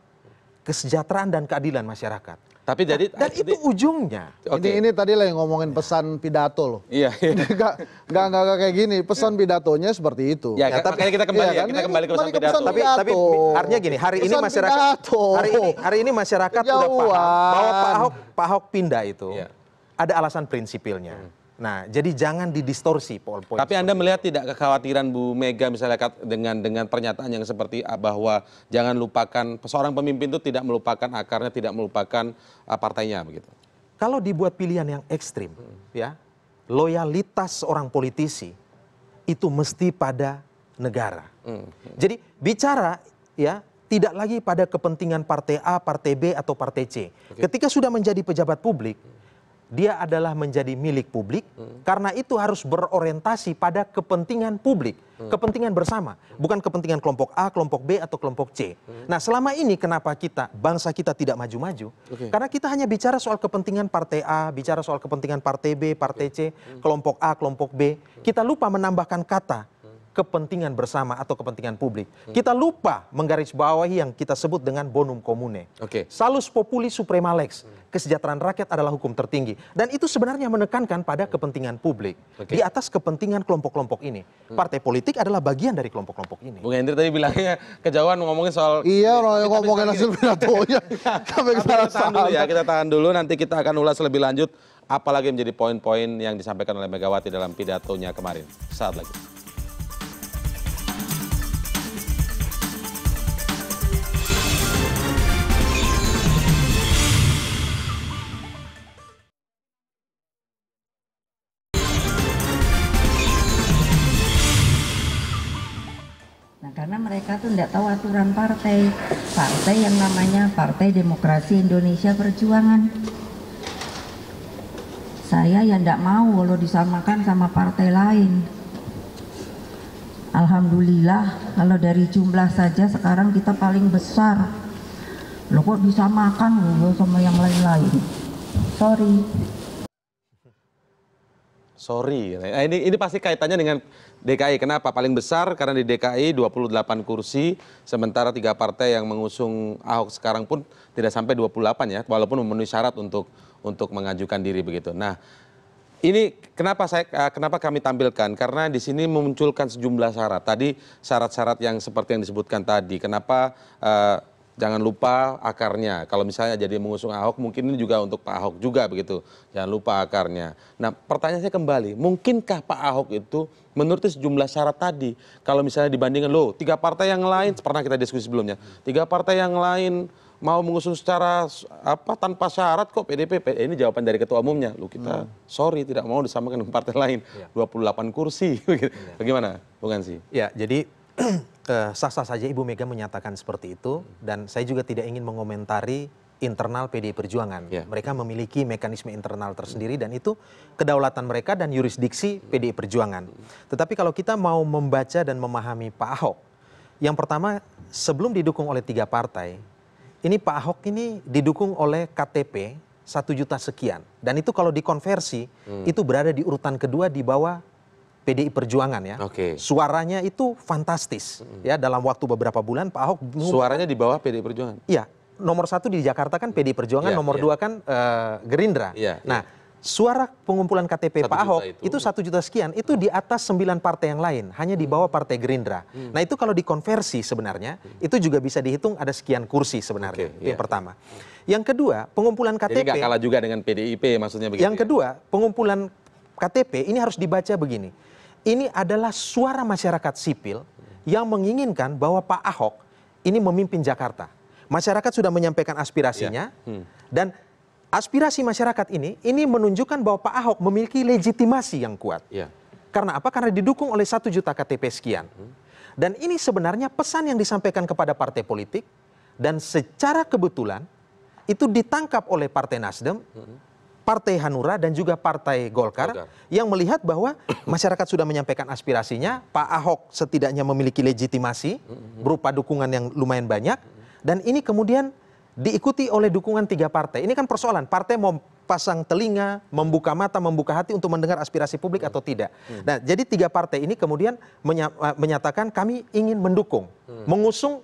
Kesejahteraan dan keadilan masyarakat. Tapi jadi Dan itu ujungnya. Ini tadi lah yang ngomongin pesan pidato loh. Iya. Nggak kayak gini. Pesan pidatonya seperti itu. Ya, makanya kita kembali kita kembali ke pesan pidato. Tapi artinya gini, hari ini masyarakat sudah paham bahwa Pak Ahok pindah itu ada alasan prinsipilnya. Nah, jadi jangan didistorsi poin-poin. Tapi Anda melihat tidak kekhawatiran Bu Mega misalnya dengan pernyataan yang seperti bahwa jangan lupakan seorang pemimpin itu tidak melupakan akarnya, tidak melupakan partainya begitu. Kalau dibuat pilihan yang ekstrim, ya, loyalitas seorang politisi itu mesti pada negara. Jadi bicara ya tidak lagi pada kepentingan partai A, partai B atau partai C. Ketika sudah menjadi pejabat publik, dia adalah menjadi milik publik, karena itu harus berorientasi pada kepentingan publik, kepentingan bersama, bukan kepentingan kelompok A, kelompok B, atau kelompok C. Nah, selama ini kenapa bangsa kita tidak maju-maju? Karena kita hanya bicara soal kepentingan partai A, bicara soal kepentingan partai B, partai C, kelompok A, kelompok B. Kita lupa menambahkan kata kepentingan bersama atau kepentingan publik. Kita lupa menggarisbawahi yang kita sebut dengan bonum commune. Salus populi suprema lex. Kesejahteraan rakyat adalah hukum tertinggi. Dan itu sebenarnya menekankan pada kepentingan publik. Di atas kepentingan kelompok-kelompok ini. Partai politik adalah bagian dari kelompok-kelompok ini. Bung Hendri tadi bilangnya kejauhan ngomongin soal... Iya, ngomongin hasil pidatonya. Kita tahan dulu, nanti kita akan ulas lebih lanjut. Apalagi menjadi poin-poin yang disampaikan oleh Megawati dalam pidatonya kemarin. Saat lagi. Karena mereka tuh tidak tahu aturan partai yang namanya Partai Demokrasi Indonesia Perjuangan. Saya ya tidak mau kalau disamakan sama partai lain. Alhamdulillah kalau dari jumlah saja sekarang kita paling besar. Loh kok disamakan sama yang lain-lain? Sorry. Nah, ini pasti kaitannya dengan DKI. Kenapa? Paling besar karena di DKI 28 kursi, sementara 3 partai yang mengusung Ahok sekarang pun tidak sampai 28 ya, walaupun memenuhi syarat untuk mengajukan diri begitu. Nah, ini kenapa kami tampilkan? Karena di sini memunculkan sejumlah syarat. Tadi syarat-syarat yang seperti yang disebutkan tadi. Kenapa jangan lupa akarnya. Kalau misalnya jadi mengusung Ahok, mungkin ini juga untuk Pak Ahok juga begitu. Jangan lupa akarnya. Nah, pertanyaan saya kembali, mungkinkah Pak Ahok itu menuruti sejumlah syarat tadi? Kalau misalnya dibandingkan, 3 partai yang lain, pernah kita diskusi sebelumnya, 3 partai yang lain mau mengusung secara tanpa syarat kok PDP. Ini jawaban dari ketua umumnya. Kita sorry tidak mau disamakan dengan partai lain. 28 kursi. Bagaimana, Bung Hansi? Ya, jadi sah-sah saja Ibu Mega menyatakan seperti itu, dan saya juga tidak ingin mengomentari internal PDI Perjuangan. Mereka memiliki mekanisme internal tersendiri dan itu kedaulatan mereka dan yurisdiksi PDI Perjuangan. Tetapi kalau kita mau membaca dan memahami Pak Ahok, yang pertama sebelum didukung oleh 3 partai, ini Pak Ahok ini didukung oleh KTP 1 juta sekian. Dan itu kalau dikonversi, itu berada di urutan kedua di bawah PDI Perjuangan ya. Suaranya itu fantastis. Ya, dalam waktu beberapa bulan Pak Ahok... Suaranya di bawah PDI Perjuangan? Iya, nomor 1 di Jakarta kan PDI Perjuangan, nomor 2 kan Gerindra. Nah, suara pengumpulan KTP Pak Ahok itu 1 juta sekian, itu di atas 9 partai yang lain, hanya di bawah Partai Gerindra. Nah, itu kalau dikonversi sebenarnya, itu juga bisa dihitung ada sekian kursi sebenarnya. Itu yang pertama. Yang kedua, pengumpulan KTP... Jadi nggak kalah juga dengan PDIP maksudnya begitu. Yang kedua, pengumpulan KTP ini harus dibaca begini. Ini adalah suara masyarakat sipil yang menginginkan bahwa Pak Ahok ini memimpin Jakarta. Masyarakat sudah menyampaikan aspirasinya, dan aspirasi masyarakat ini menunjukkan bahwa Pak Ahok memiliki legitimasi yang kuat. Karena apa? Karena didukung oleh 1 juta KTP sekian. Dan ini sebenarnya pesan yang disampaikan kepada partai politik Dan secara kebetulan itu ditangkap oleh Partai Nasdem, Partai Hanura dan juga Partai Golkar yang melihat bahwa masyarakat sudah menyampaikan aspirasinya, Pak Ahok setidaknya memiliki legitimasi berupa dukungan yang lumayan banyak, dan ini kemudian diikuti oleh dukungan 3 partai. Ini kan persoalan, partai mau pasang telinga, membuka mata, membuka hati untuk mendengar aspirasi publik atau tidak. Nah, jadi 3 partai ini kemudian menyatakan kami ingin mendukung, mengusung.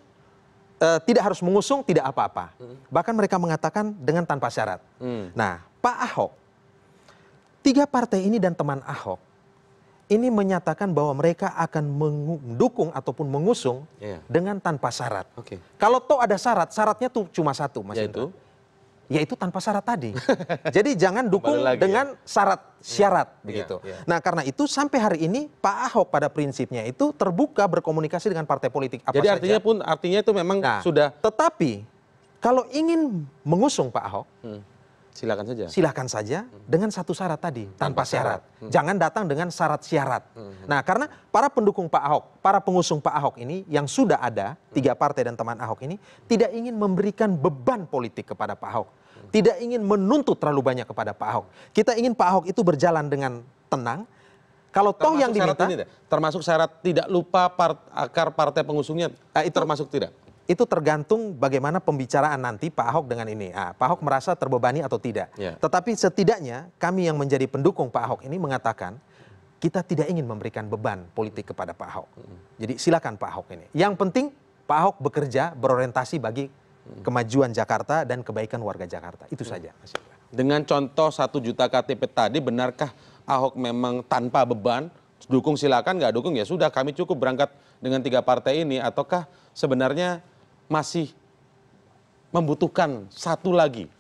Tidak harus mengusung, tidak apa-apa. Bahkan mereka mengatakan dengan tanpa syarat. Nah, Pak Ahok, 3 partai ini dan teman Ahok, ini menyatakan bahwa mereka akan mendukung ataupun mengusung dengan tanpa syarat. Kalau toh ada syarat, syaratnya tuh cuma satu, Mas Indra. Yaitu tanpa syarat tadi. Jadi jangan dukung dengan syarat begitu. Nah, karena itu sampai hari ini Pak Ahok pada prinsipnya itu terbuka berkomunikasi dengan partai politik apa Jadi saja. artinya itu memang sudah. Tetapi kalau ingin mengusung Pak Ahok, silakan saja dengan satu syarat tadi, tanpa syarat. Jangan datang dengan syarat. Nah, karena para pendukung Pak Ahok, para pengusung Pak Ahok ini yang sudah ada, 3 partai dan teman Ahok ini tidak ingin memberikan beban politik kepada Pak Ahok. Tidak ingin menuntut terlalu banyak kepada Pak Ahok. Kita ingin Pak Ahok itu berjalan dengan tenang. Kalau toh yang diminta, termasuk syarat tidak lupa akar partai pengusungnya, itu termasuk tidak? Itu tergantung bagaimana pembicaraan nanti Pak Ahok dengan ini. Pak Ahok merasa terbebani atau tidak. Tetapi setidaknya kami yang menjadi pendukung Pak Ahok ini mengatakan kita tidak ingin memberikan beban politik kepada Pak Ahok. Jadi silakan Pak Ahok ini. Yang penting Pak Ahok bekerja berorientasi bagi kemajuan Jakarta dan kebaikan warga Jakarta. Itu saja, Mas Indra. Dengan contoh 1 juta KTP tadi, benarkah Ahok memang tanpa beban, dukung silakan, nggak dukung ya sudah, kami cukup berangkat dengan 3 partai ini, ataukah sebenarnya masih membutuhkan satu lagi?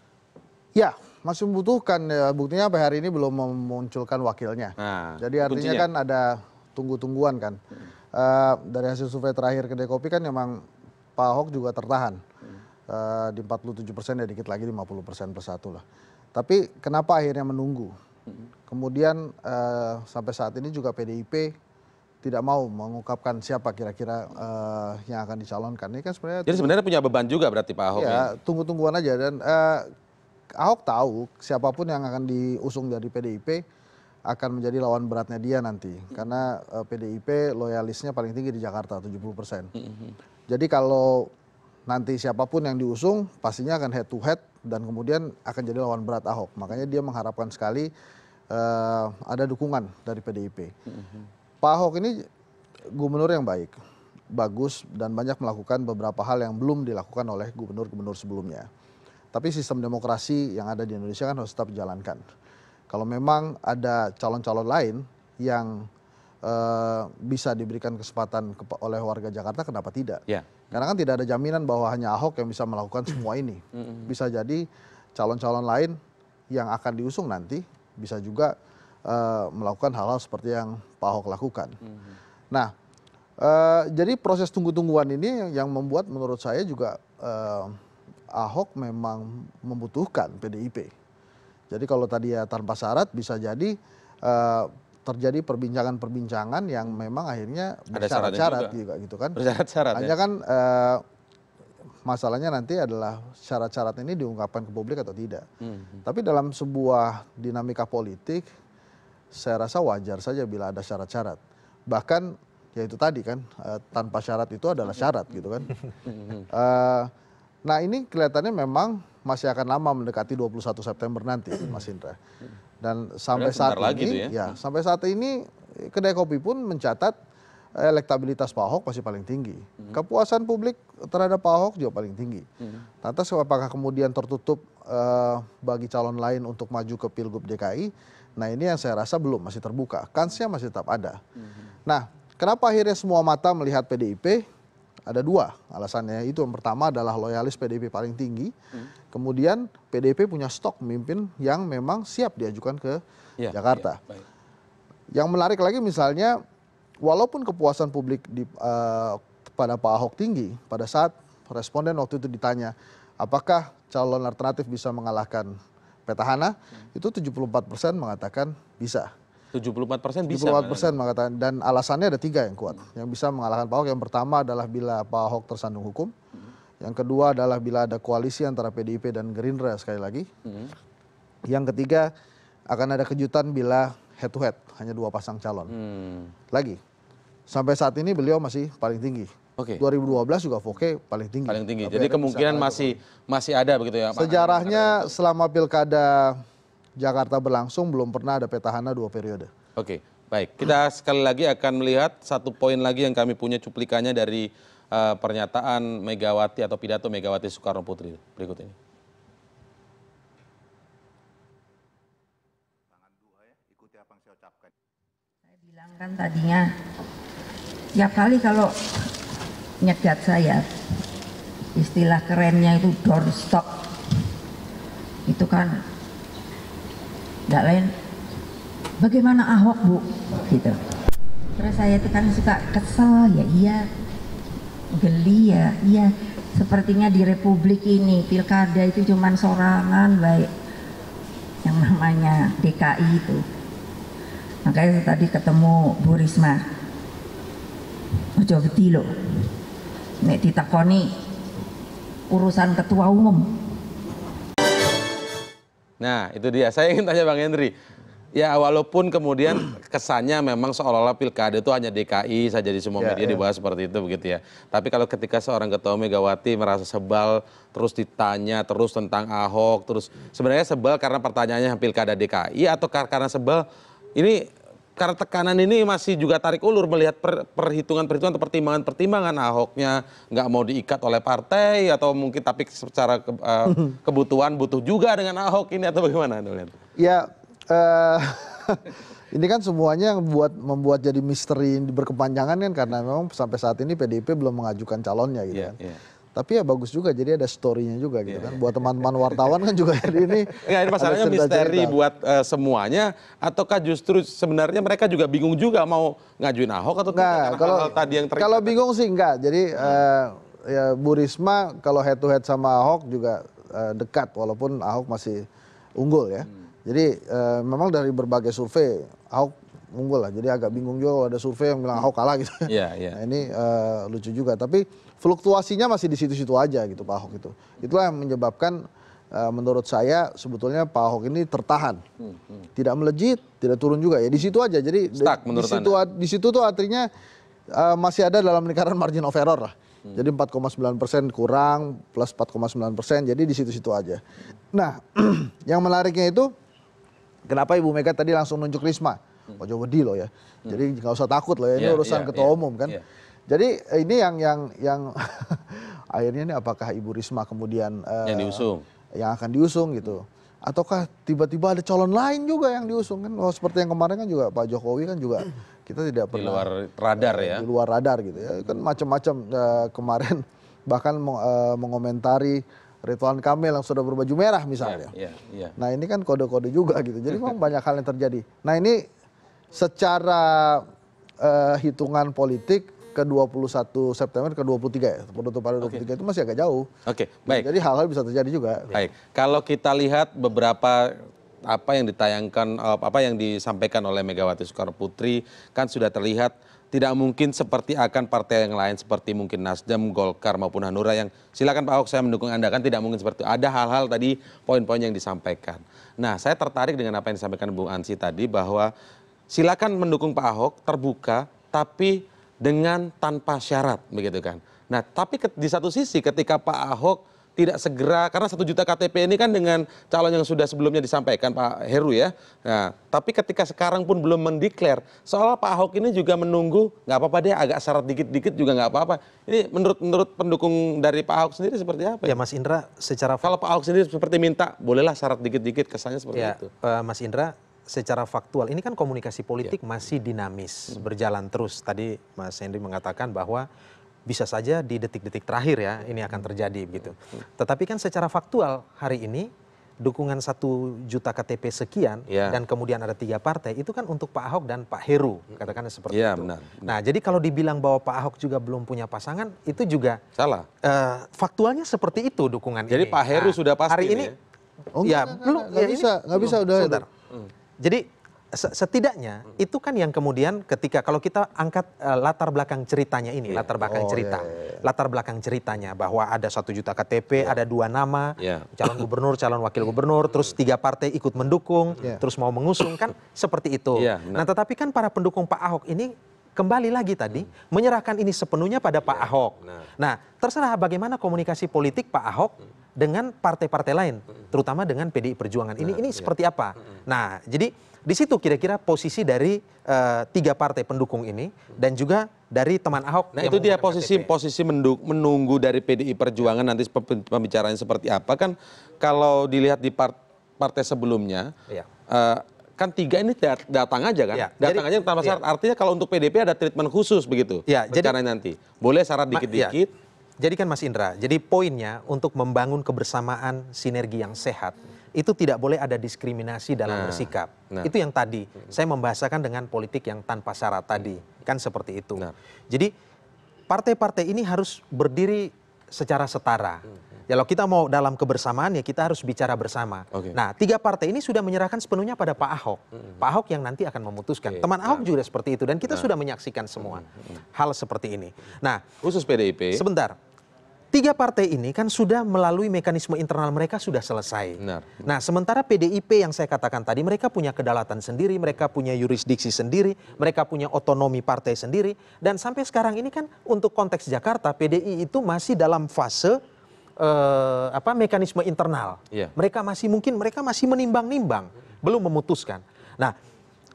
Ya, masih membutuhkan. Ya, buktinya sampai hari ini belum memunculkan wakilnya. Jadi artinya kan ada tunggu-tungguan kan. Dari hasil survei terakhir Kedai Kopi kan memang Pak Ahok juga tertahan. Di 47% ya, dikit lagi 50% plus 1 lah. Tapi kenapa akhirnya menunggu? Kemudian sampai saat ini juga PDIP tidak mau mengungkapkan siapa kira-kira yang akan dicalonkan. Ini kan sebenarnya. Jadi sebenarnya punya beban juga berarti Pak Ahok. Ya, tunggu-tungguan aja. Dan Ahok tahu siapapun yang akan diusung dari PDIP akan menjadi lawan beratnya dia nanti. Karena PDIP loyalisnya paling tinggi di Jakarta, 70%. Jadi kalau nanti siapapun yang diusung pastinya akan head to head dan kemudian akan jadi lawan berat Ahok. Makanya dia mengharapkan sekali ada dukungan dari PDIP. Pak Ahok ini gubernur yang baik, bagus dan banyak melakukan beberapa hal yang belum dilakukan oleh gubernur-gubernur sebelumnya. Tapi sistem demokrasi yang ada di Indonesia kan harus tetap dijalankan. Kalau memang ada calon-calon lain yang bisa diberikan kesempatan oleh warga Jakarta, kenapa tidak? Karena kan tidak ada jaminan bahwa hanya Ahok yang bisa melakukan semua ini. Bisa jadi calon-calon lain yang akan diusung nanti bisa juga melakukan hal-hal seperti yang Pak Ahok lakukan. Nah, jadi proses tunggu-tungguan ini yang membuat menurut saya juga Ahok memang membutuhkan PDIP. Jadi kalau tadi ya tanpa syarat bisa jadi terjadi perbincangan-perbincangan yang memang akhirnya bersyarat-syarat juga gitu kan. Bersyarat-syarat. Hanya kan masalahnya nanti adalah syarat-syarat ini diungkapkan ke publik atau tidak. Tapi dalam sebuah dinamika politik saya rasa wajar saja bila ada syarat-syarat. Bahkan ya itu tadi kan tanpa syarat itu adalah syarat gitu kan. Nah ini kelihatannya memang masih akan lama mendekati 21 September nanti Mas Indra. Dan sampai saat ini sampai saat ini Kedai Kopi pun mencatat elektabilitas Pak Ahok masih paling tinggi. Kepuasan publik terhadap Pak Ahok juga paling tinggi. Lantas apakah kemudian tertutup bagi calon lain untuk maju ke Pilgub DKI? Nah ini yang saya rasa belum, masih terbuka. Kansnya masih tetap ada. Nah kenapa akhirnya semua mata melihat PDIP? Ada 2 alasannya. Itu yang pertama adalah loyalis PDIP paling tinggi. Kemudian PDIP punya stok pemimpin yang memang siap diajukan ke Jakarta. Yang menarik lagi misalnya, walaupun kepuasan publik pada Pak Ahok tinggi, pada saat responden waktu itu ditanya, apakah calon alternatif bisa mengalahkan petahana, itu 74% mengatakan bisa. 74% bisa. 74% mengatakan, dan alasannya ada 3 yang kuat yang bisa mengalahkan Pak Ahok. Yang pertama adalah bila Pak Ahok tersandung hukum. Yang kedua adalah bila ada koalisi antara PDIP dan Gerindra sekali lagi. Yang ketiga akan ada kejutan bila head to head, hanya 2 pasang calon. Lagi, sampai saat ini beliau masih paling tinggi. 2012 juga Foke paling tinggi. Paling tinggi. Jadi kemungkinan masih ada begitu ya. Sejarahnya selama pilkada Jakarta berlangsung belum pernah ada petahana 2 periode. Oke, baik. Kita sekali lagi akan melihat satu poin lagi yang kami punya cuplikannya dari pernyataan Megawati atau pidato Megawati Soekarno Putri berikut ini. Saya bilang kan tadinya, tiap kali kalau nyegat saya, istilah kerennya itu doorstop, itu kan nggak lain, bagaimana Ahok Bu, gitu. Terus saya itu kan suka kesel, ya iya, geli ya, iya. Sepertinya di Republik ini pilkada itu cuman sorangan baik yang namanya DKI itu. Makanya tadi ketemu Bu Risma, ojo gede loh, nek ditakoni urusan ketua umum. Nah itu dia, saya ingin tanya Bang Henry. Ya walaupun kemudian kesannya memang seolah-olah pilkada itu hanya DKI saja di semua media dibahas seperti itu begitu ya. Tapi kalau ketika seorang ketua Megawati merasa sebal terus ditanya terus tentang Ahok, terus sebenarnya sebal karena pertanyaannya pilkada DKI atau karena sebal ini karena tekanan ini masih juga tarik ulur melihat perhitungan-perhitungan atau pertimbangan-pertimbangan Ahoknya nggak mau diikat oleh partai atau mungkin tapi secara kebutuhan butuh juga dengan Ahok ini atau bagaimana? Ya. Ini kan semuanya yang membuat jadi misteri berkepanjangan kan karena memang sampai saat ini PDIP belum mengajukan calonnya gitu kan. Tapi ya bagus juga jadi ada story-nya juga gitu kan. Buat teman-teman wartawan kan juga ini. Ini masalahnya misteri buat semuanya ataukah justru sebenarnya mereka juga bingung juga mau ngajuin Ahok atau tidak karena hal tadi yang kalau bingung sih enggak. Jadi ya Bu Risma kalau head to head sama Ahok juga dekat walaupun Ahok masih unggul ya. Jadi memang dari berbagai survei Ahok unggul lah. Jadi agak bingung juga kalau ada survei yang bilang Ahok kalah gitu. Nah ini lucu juga. Tapi fluktuasinya masih di situ-situ aja gitu Pak Ahok itu. Itulah yang menyebabkan menurut saya sebetulnya Pak Ahok ini tertahan. Tidak melejit, tidak turun juga ya. Di situ aja. Jadi di situ tuh artinya masih ada dalam lingkaran margin of error lah. Jadi 4,9% kurang plus 4,9%. Jadi di situ-situ aja. Nah yang menariknya itu kenapa Ibu Mega tadi langsung nunjuk Risma? Ojo wedi loh ya. Jadi nggak usah takut loh ya. Ini urusan ketua umum kan. Jadi ini yang akhirnya ini apakah Ibu Risma kemudian yang akan diusung gitu? Ataukah tiba-tiba ada calon lain juga yang diusung kan? Oh, seperti yang kemarin kan juga Pak Jokowi kan juga kita tidak pernah di luar radar ya. Di luar radar gitu ya. Kan macam-macam kemarin bahkan mengomentari Ridwan Kamil yang sudah berbaju merah misalnya. Nah ini kan kode-kode juga gitu. Jadi memang banyak hal yang terjadi. Nah ini secara hitungan politik ke 21 September ke 23 ya. Penutupan 23 itu masih agak jauh. Baik. Jadi hal-hal bisa terjadi juga. Baik. Kalau kita lihat beberapa apa yang ditayangkan, apa yang disampaikan oleh Megawati Soekarno Putri kan sudah terlihat tidak mungkin seperti akan partai yang lain seperti mungkin Nasdem, Golkar maupun Hanura yang silakan Pak Ahok saya mendukung Anda kan tidak mungkin seperti itu. Ada hal-hal tadi poin-poin yang disampaikan. Nah saya tertarik dengan apa yang disampaikan Bung Ansyi tadi bahwa silakan mendukung Pak Ahok terbuka tapi dengan tanpa syarat begitu kan. Nah tapi di satu sisi ketika Pak Ahok tidak segera, karena 1 juta KTP ini kan dengan calon yang sudah sebelumnya disampaikan Pak Heru ya. Nah, tapi ketika sekarang pun belum mendeklar, seolah Pak Ahok ini juga menunggu, nggak apa-apa deh agak syarat dikit-dikit juga nggak apa-apa. Ini menurut pendukung dari Pak Ahok sendiri seperti apa? Ya Mas Indra, kalau Pak Ahok sendiri seperti minta, bolehlah syarat dikit-dikit, kesannya seperti itu. Mas Indra, secara faktual, ini kan komunikasi politik masih dinamis, berjalan terus. Tadi Mas Henry mengatakan bahwa bisa saja di detik-detik terakhir ya ini akan terjadi begitu. Tetapi kan secara faktual hari ini dukungan 1 juta KTP sekian dan kemudian ada 3 partai itu kan untuk Pak Ahok dan Pak Heru katakannya seperti itu. Benar. Nah jadi kalau dibilang bahwa Pak Ahok juga belum punya pasangan itu juga salah. Faktualnya seperti itu dukungan jadi ini. Jadi Pak Heru sudah pasti hari ini nggak bisa udah. Sebentar. Jadi setidaknya itu kan yang kemudian ketika kalau kita angkat latar belakang ceritanya ini, latar belakang latar belakang ceritanya bahwa ada 1 juta KTP, ada 2 nama, calon gubernur, calon wakil gubernur, terus 3 partai ikut mendukung, terus mau mengusung kan seperti itu. Nah, tetapi kan para pendukung Pak Ahok ini kembali lagi tadi menyerahkan ini sepenuhnya pada Pak Ahok. Nah, terserah bagaimana komunikasi politik Pak Ahok dengan partai-partai lain, terutama dengan PDI Perjuangan. Ini seperti apa? Nah, jadi di situ kira-kira posisi dari 3 partai pendukung ini dan juga dari teman Ahok. Nah, itu dia posisi menunggu dari PDI Perjuangan nanti pembicaraannya seperti apa. Kan kalau dilihat di partai sebelumnya, kan 3 ini datang aja kan? Datang aja tanpa syarat. Artinya kalau untuk PDIP ada treatment khusus begitu. Jadi nanti boleh syarat dikit-dikit. Jadi kan Mas Indra, jadi poinnya untuk membangun kebersamaan sinergi yang sehat, itu tidak boleh ada diskriminasi dalam bersikap. Itu yang tadi, saya membahasakan dengan politik yang tanpa syarat tadi. Kan seperti itu. Jadi partai-partai ini harus berdiri secara setara. Kalau kita mau dalam kebersamaan ya kita harus bicara bersama. Nah, 3 partai ini sudah menyerahkan sepenuhnya pada Pak Ahok. Pak Ahok yang nanti akan memutuskan. Teman Ahok juga seperti itu dan kita sudah menyaksikan semua hal seperti ini. Nah, khusus PDIP. Sebentar. 3 partai ini kan sudah melalui mekanisme internal mereka sudah selesai. Nah, sementara PDIP yang saya katakan tadi, mereka punya kedaulatan sendiri, mereka punya yurisdiksi sendiri, mereka punya otonomi partai sendiri. Dan sampai sekarang ini kan untuk konteks Jakarta, PDI itu masih dalam fase mekanisme internal. Mereka masih menimbang-nimbang, belum memutuskan. Nah,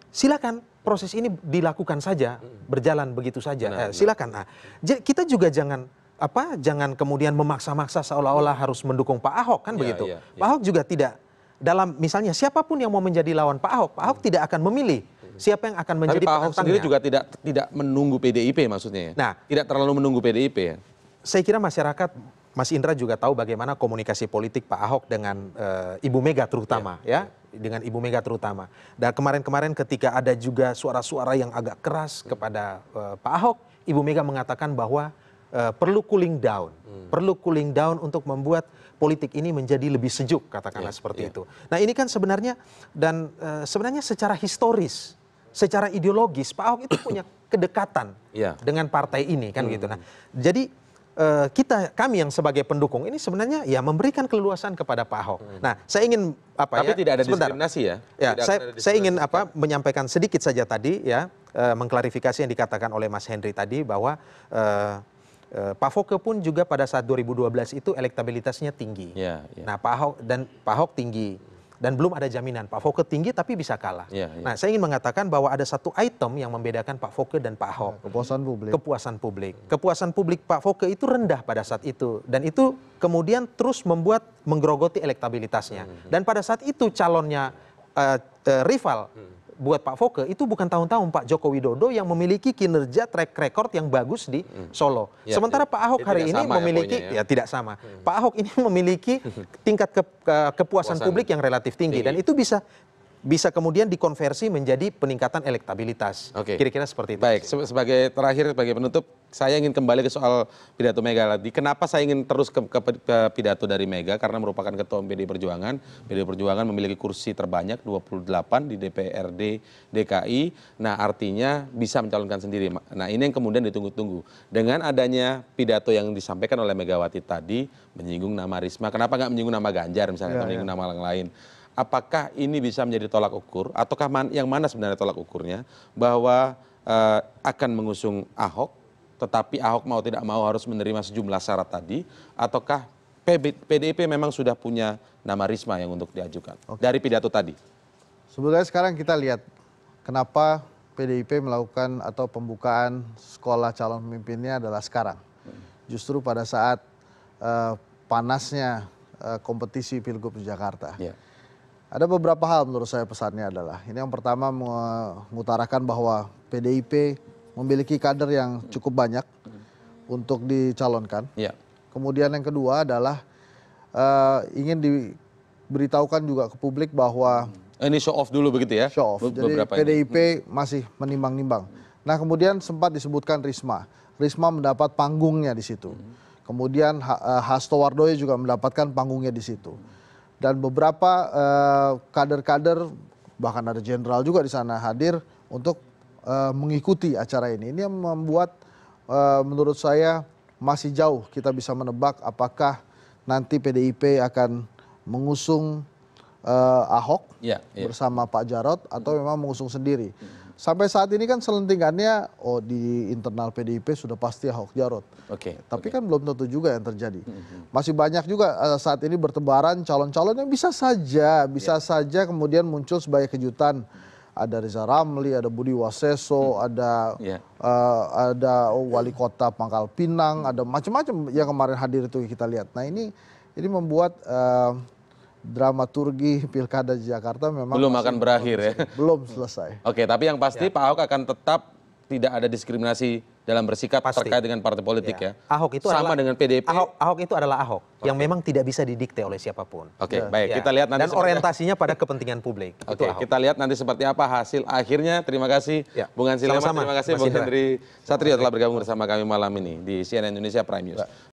silakan proses ini dilakukan saja, berjalan begitu saja. Silakan. Nah, kita juga jangan kemudian memaksa-maksa seolah-olah harus mendukung Pak Ahok kan begitu. Pak Ahok juga tidak dalam misalnya siapapun yang mau menjadi lawan Pak Ahok tidak akan memilih siapa yang akan menjadi penantangnya. Tapi Pak Ahok sendiri juga tidak menunggu PDIP maksudnya ya. Nah, tidak terlalu menunggu PDIP ya. Saya kira masyarakat, Mas Indra juga tahu bagaimana komunikasi politik Pak Ahok dengan Ibu Mega terutama dengan Ibu Mega terutama. Dan kemarin-kemarin ketika ada juga suara-suara yang agak keras kepada Pak Ahok, Ibu Mega mengatakan bahwa perlu cooling down untuk membuat politik ini menjadi lebih sejuk, katakanlah seperti itu. Nah, ini kan sebenarnya sebenarnya secara historis, secara ideologis Pak Ahok itu punya kedekatan dengan partai ini kan gitu. Nah, jadi kami yang sebagai pendukung ini sebenarnya ya memberikan keleluasan kepada Pak Ahok. Nah, saya ingin tapi tidak ada diskriminasi ya. Saya ingin menyampaikan sedikit saja tadi mengklarifikasi yang dikatakan oleh Mas Henry tadi bahwa Pak Foke pun juga pada saat 2012 itu elektabilitasnya tinggi. Nah, Pak Ahok tinggi dan belum ada jaminan Pak Foke tinggi tapi bisa kalah. Nah, saya ingin mengatakan bahwa ada satu item yang membedakan Pak Foke dan Pak Ahok. Kepuasan publik Pak Foke itu rendah pada saat itu dan itu kemudian terus menggerogoti elektabilitasnya. Dan pada saat itu calonnya rival buat Pak Foke itu bukan tahun-tahun Pak Joko Widodo yang memiliki kinerja track record yang bagus di Solo. Sementara Pak Ahok hari ini memiliki tidak sama. Pak Ahok ini memiliki tingkat kepuasan publik yang relatif tinggi dan itu bisa kemudian dikonversi menjadi peningkatan elektabilitas. Kira-kira seperti itu. Baik, sebagai penutup, saya ingin kembali ke soal pidato Mega lagi. Kenapa saya ingin terus ke pidato dari Mega? Karena merupakan ketua PDI Perjuangan. PDI Perjuangan memiliki kursi terbanyak 28 di DPRD DKI. Nah, artinya bisa mencalonkan sendiri. Nah, ini yang kemudian ditunggu-tunggu. Dengan adanya pidato yang disampaikan oleh Megawati tadi menyinggung nama Risma, kenapa nggak menyinggung nama Ganjar misalnya atau menyinggung nama yang lain? Apakah ini bisa menjadi tolak ukur ataukah yang mana sebenarnya tolak ukurnya bahwa akan mengusung Ahok tetapi Ahok mau tidak mau harus menerima sejumlah syarat tadi ataukah PDIP memang sudah punya nama Risma yang untuk diajukan dari pidato tadi? Sebenarnya sekarang kita lihat kenapa PDIP melakukan atau pembukaan sekolah calon pemimpinnya adalah sekarang. Justru pada saat panasnya kompetisi Pilgub di Jakarta. Ada beberapa hal menurut saya pesannya adalah, ini yang pertama mengutarakan bahwa PDIP memiliki kader yang cukup banyak untuk dicalonkan. Kemudian yang kedua adalah ingin diberitahukan juga ke publik bahwa ini show off dulu begitu ya? Show off, jadi PDIP masih menimbang-nimbang. Nah, kemudian sempat disebutkan Risma. Risma mendapat panggungnya di situ. Kemudian Hasto Wardoyo juga mendapatkan panggungnya di situ. Dan beberapa kader-kader bahkan ada jenderal juga di sana hadir untuk mengikuti acara ini. Ini yang membuat menurut saya masih jauh kita bisa menebak apakah nanti PDIP akan mengusung Ahok bersama Pak Jarod atau memang mengusung sendiri. Sampai saat ini kan selentingannya di internal PDIP sudah pasti Ahok Jarot. Tapi kan belum tentu juga yang terjadi. Masih banyak juga saat ini bertebaran calon-calon yang bisa saja kemudian muncul sebagai kejutan. Ada Riza Ramli, ada Budi Waseso, ada wali kota Pangkal Pinang, ada macam-macam yang kemarin hadir itu kita lihat. Nah ini membuat dramaturgi Pilkada Jakarta memang belum akan berakhir ya. Belum selesai. Tapi yang pasti Pak Ahok akan tetap tidak ada diskriminasi dalam bersikap terkait dengan partai politik ya. Ahok itu sama dengan PDIP. Ahok itu adalah Ahok yang memang tidak bisa didikte oleh siapapun. Baik, kita lihat nanti. Dan orientasinya pada kepentingan publik. Kita lihat nanti seperti apa hasil akhirnya. Terima kasih Bung Hansi Leman, terima kasih Bung Hendri Satrio telah bergabung bersama kami malam ini di CNN Indonesia Prime News.